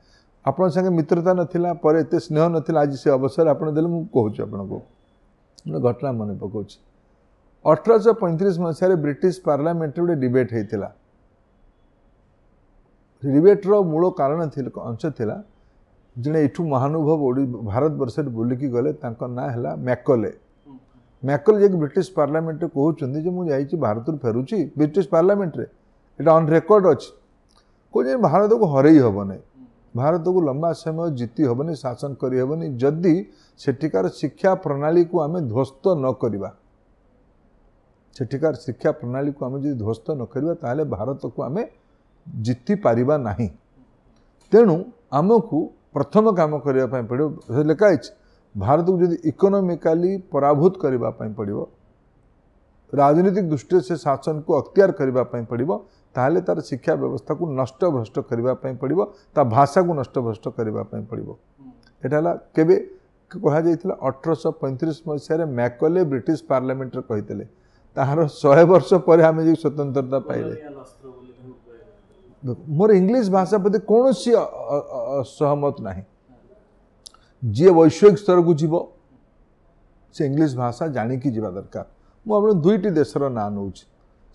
आपण संगे मित्रता नाला पर एत स्नेह नाला आज से अवसर आपड़ देले मुझे आपन को घटना मन पकाऊँ 1835 मसीह ब्रिटिश पार्लियामेंट गोटे डिबेट होता डिबेट्र मूल कारण अंश था जड़े यू महानुभव भारत वर्ष बुलिकी गले ना है मैकले मैकले जो ब्रिटिश पार्लियामेंट कहते मुझे भारत फेरुची ब्रिटिश पार्लियामेंट रे ये ऑन रेकर्ड अच्छी कहे भारत को हरई हेबनी भारत को लंबा समय जीति हेबनी शासन करहबनी जदि सेठिकार शिक्षा प्रणाली को आम ध्वस्त न करवा सेठिकार शिक्षा प्रणाली को आम जो ध्वस्त न करवा ताहले भारत को आम जीति पारिबा नहीं तेणु आमको प्रथम काम करने पड़ो लिखाई भारत को जब इकोनोमिकाली पराभूत करने पड़ो राजनीतिक दृष्टि से शासन को अख्तियार करने पड़ो ताहले तार शिक्षा व्यवस्था को नष्ट भ्रष्ट करने पड़ो ता भाषा को नष्ट भ्रष्ट करने पड़ो यहाँ केवे कह 1835 मसीह मैकले ब्रिटिश पार्लियामेंट कहते तार 100 वर्ष पर आम जो स्वतंत्रता पाइले मोर इंग्लिश भाषा प्रति कौन सी असहमत नहीं जी वैश्विक स्तर को जीव से इंग्लिश भाषा जानिकी जीवा दरकार मुझे दुईटी देशर ना नौ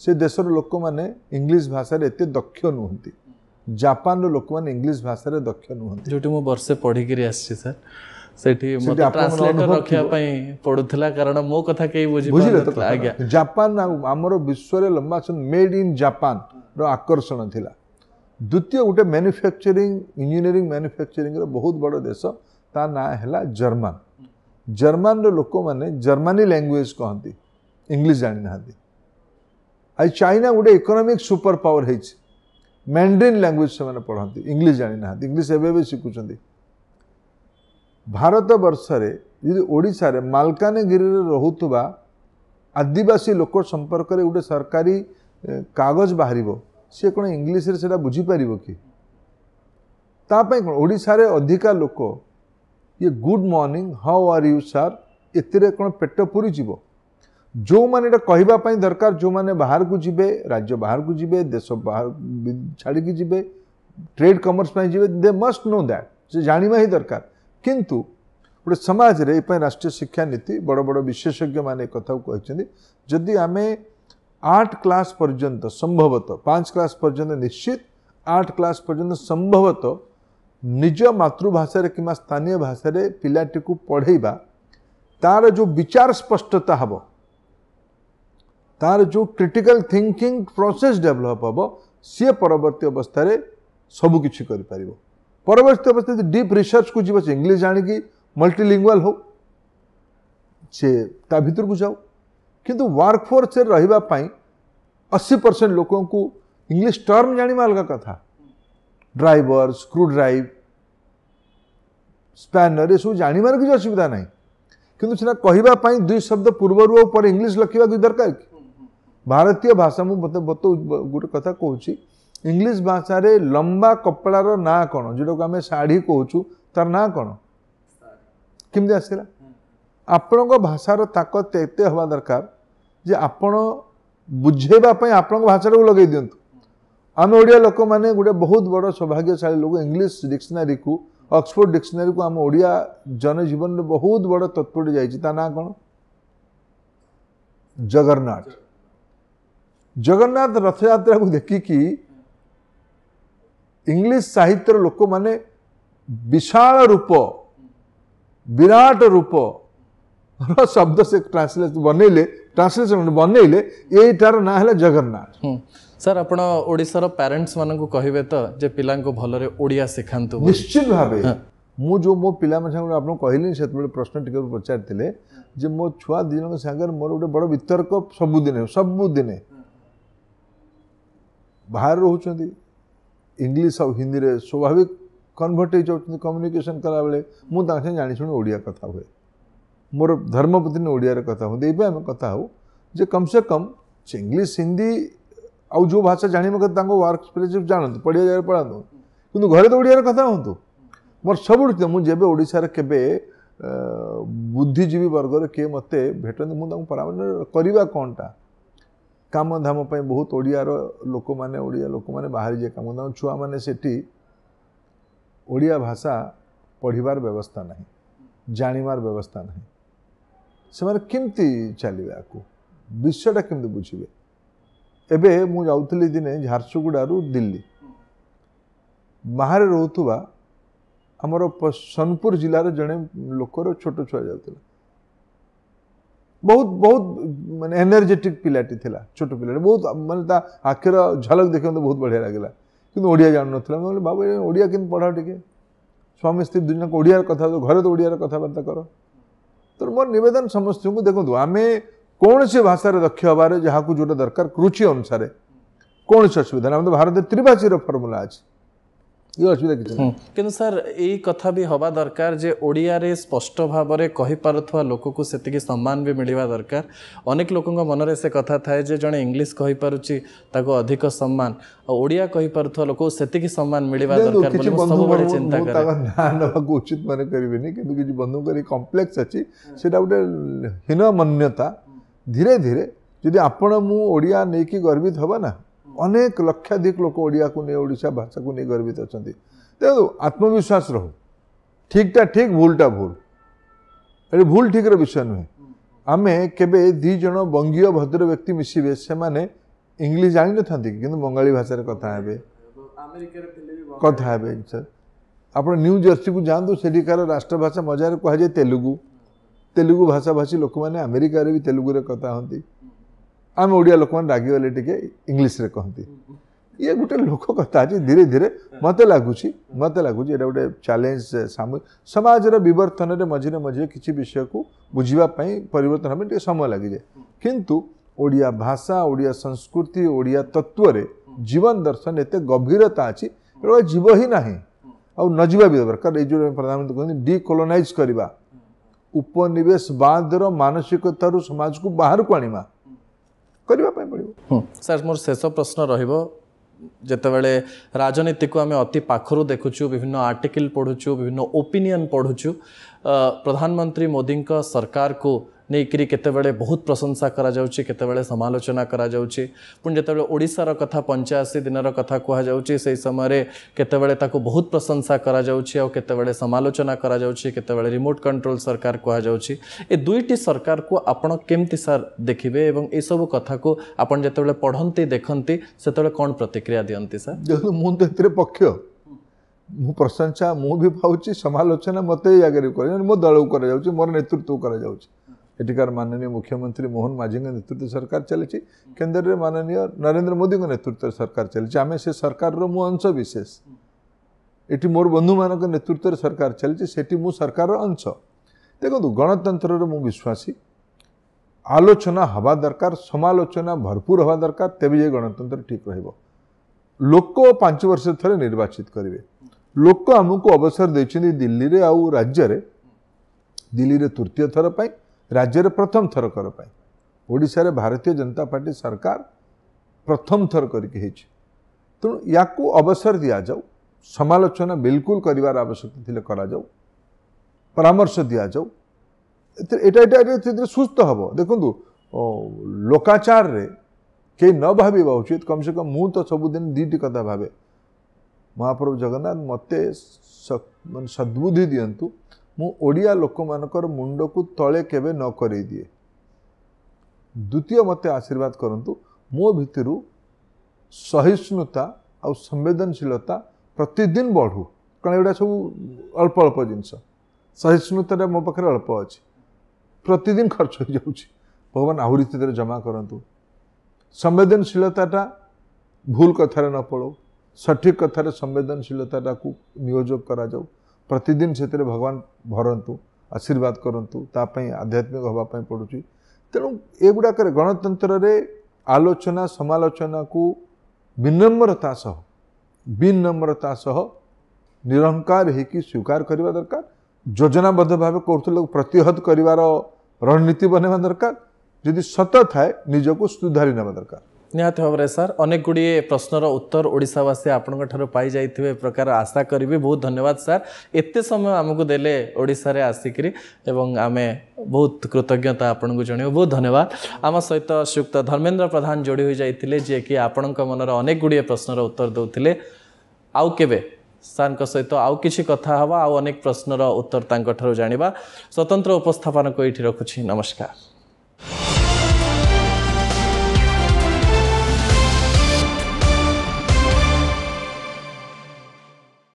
से देशर लोक मैंने इंग्लिश भाषा एत दक्ष नुहति जापान लोक मैंने इंग्लिश भाषा दक्ष नुहति जो मो वर्षे पढ़िकी आसी सर सेठी मते ट्रांसलेटर रखिया पई पडुथला कारण मो कथा केई बुझी आज्ञा जापान हमर विश्व रे लंबा समय मेड इन जापान रो आकर्षण थिला द्वितीय गोटे मैन्युफैक्चरिंग इंजीनियरिंग मैन्युफैक्चरिंग रो बहुत बड़ देश ता ना हैला जर्मन जर्मन रो लोक माने जर्मनी लैंग्वेज कहंती इंग्लिश जानि नाहंती आज चाइना गोटे इकोनॉमिक सुपर पावर है मैंड्रिन लैंग्वेज से माने पढ़ती इंग्लिश जानि नाहंती इंग्लिश एबे शिखुचंती भारत वर्ष रे यदि ओडिशा रे मालकानगिरी रे रहुतबा आदिवासी लोक संपर्क रे गोटे सरकारी कागज बाहरिबो सी कौन इंग्लिश रे सेटा बुझी पारिबो कि तापई कौन ओडिशा रे अधिका लोक ये good morning how are you sir एतिरे कौन पेट पूरी जीवो जो माने कहवा दरकार जो माने बाहर को जिबे राज्य बाहर को जिबे देश बाहर छाड़ी जिबे ट्रेड कमर्स जिबे दे मस्ट नो दैट से जानिबा ही दरकार किंतु गोटे समाज रे राष्ट्रीय शिक्षा नीति बड़ बड़ विशेषज्ञ माने कथा कहते जदि आमे 8 क्लास पर्यंत संभवतः 5 क्लास पर्यंत निश्चित 8 क्लास पर्यंत संभवतः निज मातृभाषा रे किमा स्थानीय भाषा रे पिलाटी को पढ़ेबा तार जो विचार स्पष्टता हबो तार जो क्रिटिकल थिंकिंग प्रोसेस डेवलप हम सी परवर्ती अवस्था सबू किसी कर परवर्ती अवस्था डीप रिसर्च को जीव इंग्लीश जानिकी मल्टीलिंगुअल हो से ता भीतर को जाओ किंतु वर्कफोर्स रही 80% लोकों को इंग्लीश टर्म जाना अलग कथा ड्राइवर स्क्रू ड्राइव स्पैनर ये सब जानवर किसी असुविधा ना किंतु सीना कहवाई 2 शब्द पूर्वर पर इंग्लीश लिखा दरकार कि भारतीय भाषा मुझे गोटे कथा कहूँ इंग्लीश भाषा रे लंबा कपड़ार ना कौन जोटा को आम शाढ़ी कहूँ तार ना कौन केमती आसला आपण भाषार ताकत एत हवा दरकार जे आपण बुझेबाई आपण भाषा को लगे दिंतु आम ओडिया लोक मैंने गोटे बहुत बड़ सौभाग्यशाली लोग इंग्लीश डिक्शनरी को ऑक्सफोर्ड डिक्शनरी को आम ओडिया जनजीवन में बहुत बड़ तत्वटी जाइए ना कौन जगन्नाथ जगन्नाथ रथ यात्रा को देखिकी इंग्लिश साहित्य लोक माने विशाल रूप विराट रूप शब्द से ट्रांसलेशन बनइले यार ना है जगन्नाथ। सर आपण ओडिशार पेरेंट्स मान को कहिबे तो जे पिला को भलरे ओडिया सिखांतु निश्चित भावे मु जो मो पिला आपन कहली से प्रश्न टिके पचारथिले जे मो छुआ दिन संगे मोर गोटे बड़ वितर्क सबुदिने बाहर रोचंती इंग्लिश और हिंदी रे स्वाभाविक कन्वर्ट हो कम्युनिकेशन कला बेले मुझे जानी शुणी ओडिया कथा हुए मोर धर्मपत्नी ओडिया कथा हूँ देपे आम कथा हो जे कम से कम इंग्लिश हिंदी आउ जो भाषा जानी वर्क स्पेस जानते पढ़िया जगह पढ़ातु कि घरे तो ओडिया कथा हूँ मोर सब मुझे ओडिशा केबे बुद्धिजीवी वर्ग किए मत भेटते मुझे परामर्श करवा कौनटा काम धाम बहुत ओडियार लोक मैंने ओडिया लोक मैंने बाहर जाए काम धाम छुआ मैंने सेठी ओडिया भाषा पढ़िबार व्यवस्था नहीं जानिबार व्यवस्था नहीं से माने केमती चलिबे आकु विषयटा केमती बुझिबे एबे मु जाउथली दिने झारसुगुड़ारू दिल्ली बाहर रोथुबा हमर सोनपुर जिलार जड़े लोकर छोट छुआ जाउतला बहुत बहुत माने एनर्जेटिक पिलाटी थिला छोट पिलाटी बहुत माने ता आखिर झलक देखि तो बहुत बढ़िया लागला किंतु ओडिया जान नथला मैं बाबू ओडिया किन पढ़ा टिके स्वामी स्त्री दुनिया को ओडिया कथा घरे तो ओडिया कथबार्ता कर तो मोर निवेदन समस्त को देखो आम कौन से भाषा दक्ष हबार जहाँ को जोटा दरकार रुचि अनुसार कौन से असुविधा ना भारत त्रिभाषी फर्मुला अच्छे ये असुविधा किसी किंतु सर यही कथा भी हवा दरकार जे ओडिया रे स्पष्ट भाव में कहि पारुथवा लोक को सेतिकी सम्मान भी मिलवा दरकार अनेक लोकंग मन रे से कथा थाए जे जणे इंग्लिश कहि पारुची ताको अधिक सम्मान और ओडिया कहि पारुथवा लोक सेतिकी सम्मान मिलवा दरकार बोली सब बड़े चिंता करे ना नवा उचित माने करिवेनी किंतु किछि बंधु करी कॉम्प्लेक्स अछि सेटा उटे हीन मान्यता धीरे धीरे यदि आपण मु ओडिया नै कि गर्वित हबा ना अनेक लक्षाधिक लोक ओडिया को नहीं ओडिशा भाषा को नहीं गर्वित अच्छा देखो आत्मविश्वास रहो ठीकटा ठीक भूलटा भूल ये भूल ठीक विषय नुहे आम केबे 2 जन बंगीय भद्र व्यक्ति मिसिबे से माने इंग्लिश जानी न कि किंतु बंगाली भाषा कथा हेबे कथा हेबे सर आप न्यू जर्सी को जातु सेठिकार राष्ट्रभाषा मजार कह जाए तेलुगु भाषा भाषी लोक मैंने अमेरिका भी तेलुगु कथा होती आम ओडिया लोक मैंने रागिगले टिके इंग्लिश रे कहती ये गोटे लोक कथा अच्छी धीरे धीरे मत लगुच ये गोटे चैलेंज समाज विवर्तन में मझे मझे किसी विषय को बुझापी परिवर्तन हमें टे समय लगी जाए किंतु ओडिया भाषा ओडिया संस्कृति ओडिया तत्व जीवन दर्शन एत गभीरता अच्छी जीव ही ना आ नजीवा भी दरकार ये जो प्रधानमंत्री कहते डिकोलोनाइज करवा उपनिवेशवाद मानसिकतार समाज को बाहर को आनिमा करबा पय पड़िबो। सर मोर शेष प्रश्न रहिबो जेतेबेले राजनीति को आम अति पाखरु देखुछु विभिन्न आर्टिकल पढ़ुछु विभिन्न ओपिनियन पढ़ुछु प्रधानमंत्री मोदी सरकार को नेकरी केतेबेले बहुत प्रशंसा करा जाउची केतेबेले समालोचना करा जाउची पुण जेतेबेले ओडिसार कथा 85 दिनर कथा कहा जाउची से समय रे केतेबेले ताको बहुत प्रशंसा करा जाउची और केतेबेले समालोचना करा जाउची केतेबेले रिमोट कंट्रोल सरकार कहा जाउची ए दुईटी सरकार को आपण केमती सर देखिबे एवं ए सब कथा को आपण जेतेबेले पढंती देखंती सेतेबेले कोन प्रतिक्रिया दियंती सर देखो मु तो एतरे पक्ष मु प्रशंसा मु भी पाऊँ समालोचना मत आगे कर मो दल को मोर नेतृत्व कर एटिकार माननीय मुख्यमंत्री मोहन माझी नेतृत्व सरकार चली केन्द्र में माननीय नरेंद्र मोदी नेतृत्व सरकार चली आम से सरकार मु अंश विशेष ये मोर बंधु मान नेतृत्व सरकार चली से मु सरकार अंश देखो गणतंत्र मु विश्वासी आलोचना हवा दरकार समालोचना भरपूर हवा दरकार तेज ये गणतंत्र ठीक रहिबो लोक 5 वर्ष थरे निर्वाचित करेंगे लोक आमको अवसर देछिन दिल्ली रे आउ राज्य रे दिल्ली रे तृतीय थर पाई राज्य रे प्रथम थर कर पाई ओडिशा रे भारतीय जनता पार्टी सरकार प्रथम थर करके हेछि तेणु याकू अवसर दिया जाऊ समालोचना बिल्कुल करिवार आवश्यकता थिले करा जाऊ परामर्श दिया जाऊ एटा सुस्थ हबो देखंतु लोकाचार रे के न भाविबा उचित कम से कम मु तो सबुदिन दीटी कथा भावे महाप्रभु जगन्नाथ मते सद्बुद्धि दियंतु मु ओडिया लोक मानकर मुंड को तले केबे न करे दिए द्वितीय मते आशीर्वाद करंतु मो भितरु सहिष्णुता और संवेदनशीलता प्रतिदिन बढ़ू कारण एटा सब अल्प अल्प जिनस सहिष्णुता मो पाखे अल्प अच्छी प्रतिदिन खर्च हो जाउछि भगवान आहुरी स्थिति जमा करंतु संवेदनशीलता भूल कथार न पड़ो सठिक कथार संवेदनशीलता को नियोजक करा जाऊ प्रतिदिन से भगवान भरंतु आशीर्वाद करंतु तापई आध्यात्मिक हवापाई पड़ुची तेणु एगुड़ाक गणतंत्र रे आलोचना समालोचना को विनम्रता सह निरंकार होकि स्वीकार करने दरकार योजनाबद्ध भाव कर प्रतिहत कर रणनीति बनवा दरकार यदि सत थाए निजको सुधारी ना दरकार निहाती भाव में सर अनेक गुड़े प्रश्नर उत्तर ओडिशावासी आपंकर पाई जाइथिबे प्रकार आशा करी बहुत धन्यवाद सर एते समय आमको देले ओडिशा रे आसिकरी एवं आमे बहुत कृतज्ञता आपन को जणियो बहुत धन्यवाद आम सहित श्रीयुक्त धर्मेंद्र प्रधान जोड़ी हो जाइथिले जे कि आपनक मनर अनेक गुड़े प्रश्नर उत्तर दउथिले आउ केबे सर सहित आउ किछि कथा हवा आउ अनेक प्रश्नर उत्तर तांको ठारो जानिबा स्वतंत्र उपस्थापन को एठी रखुछि नमस्कार।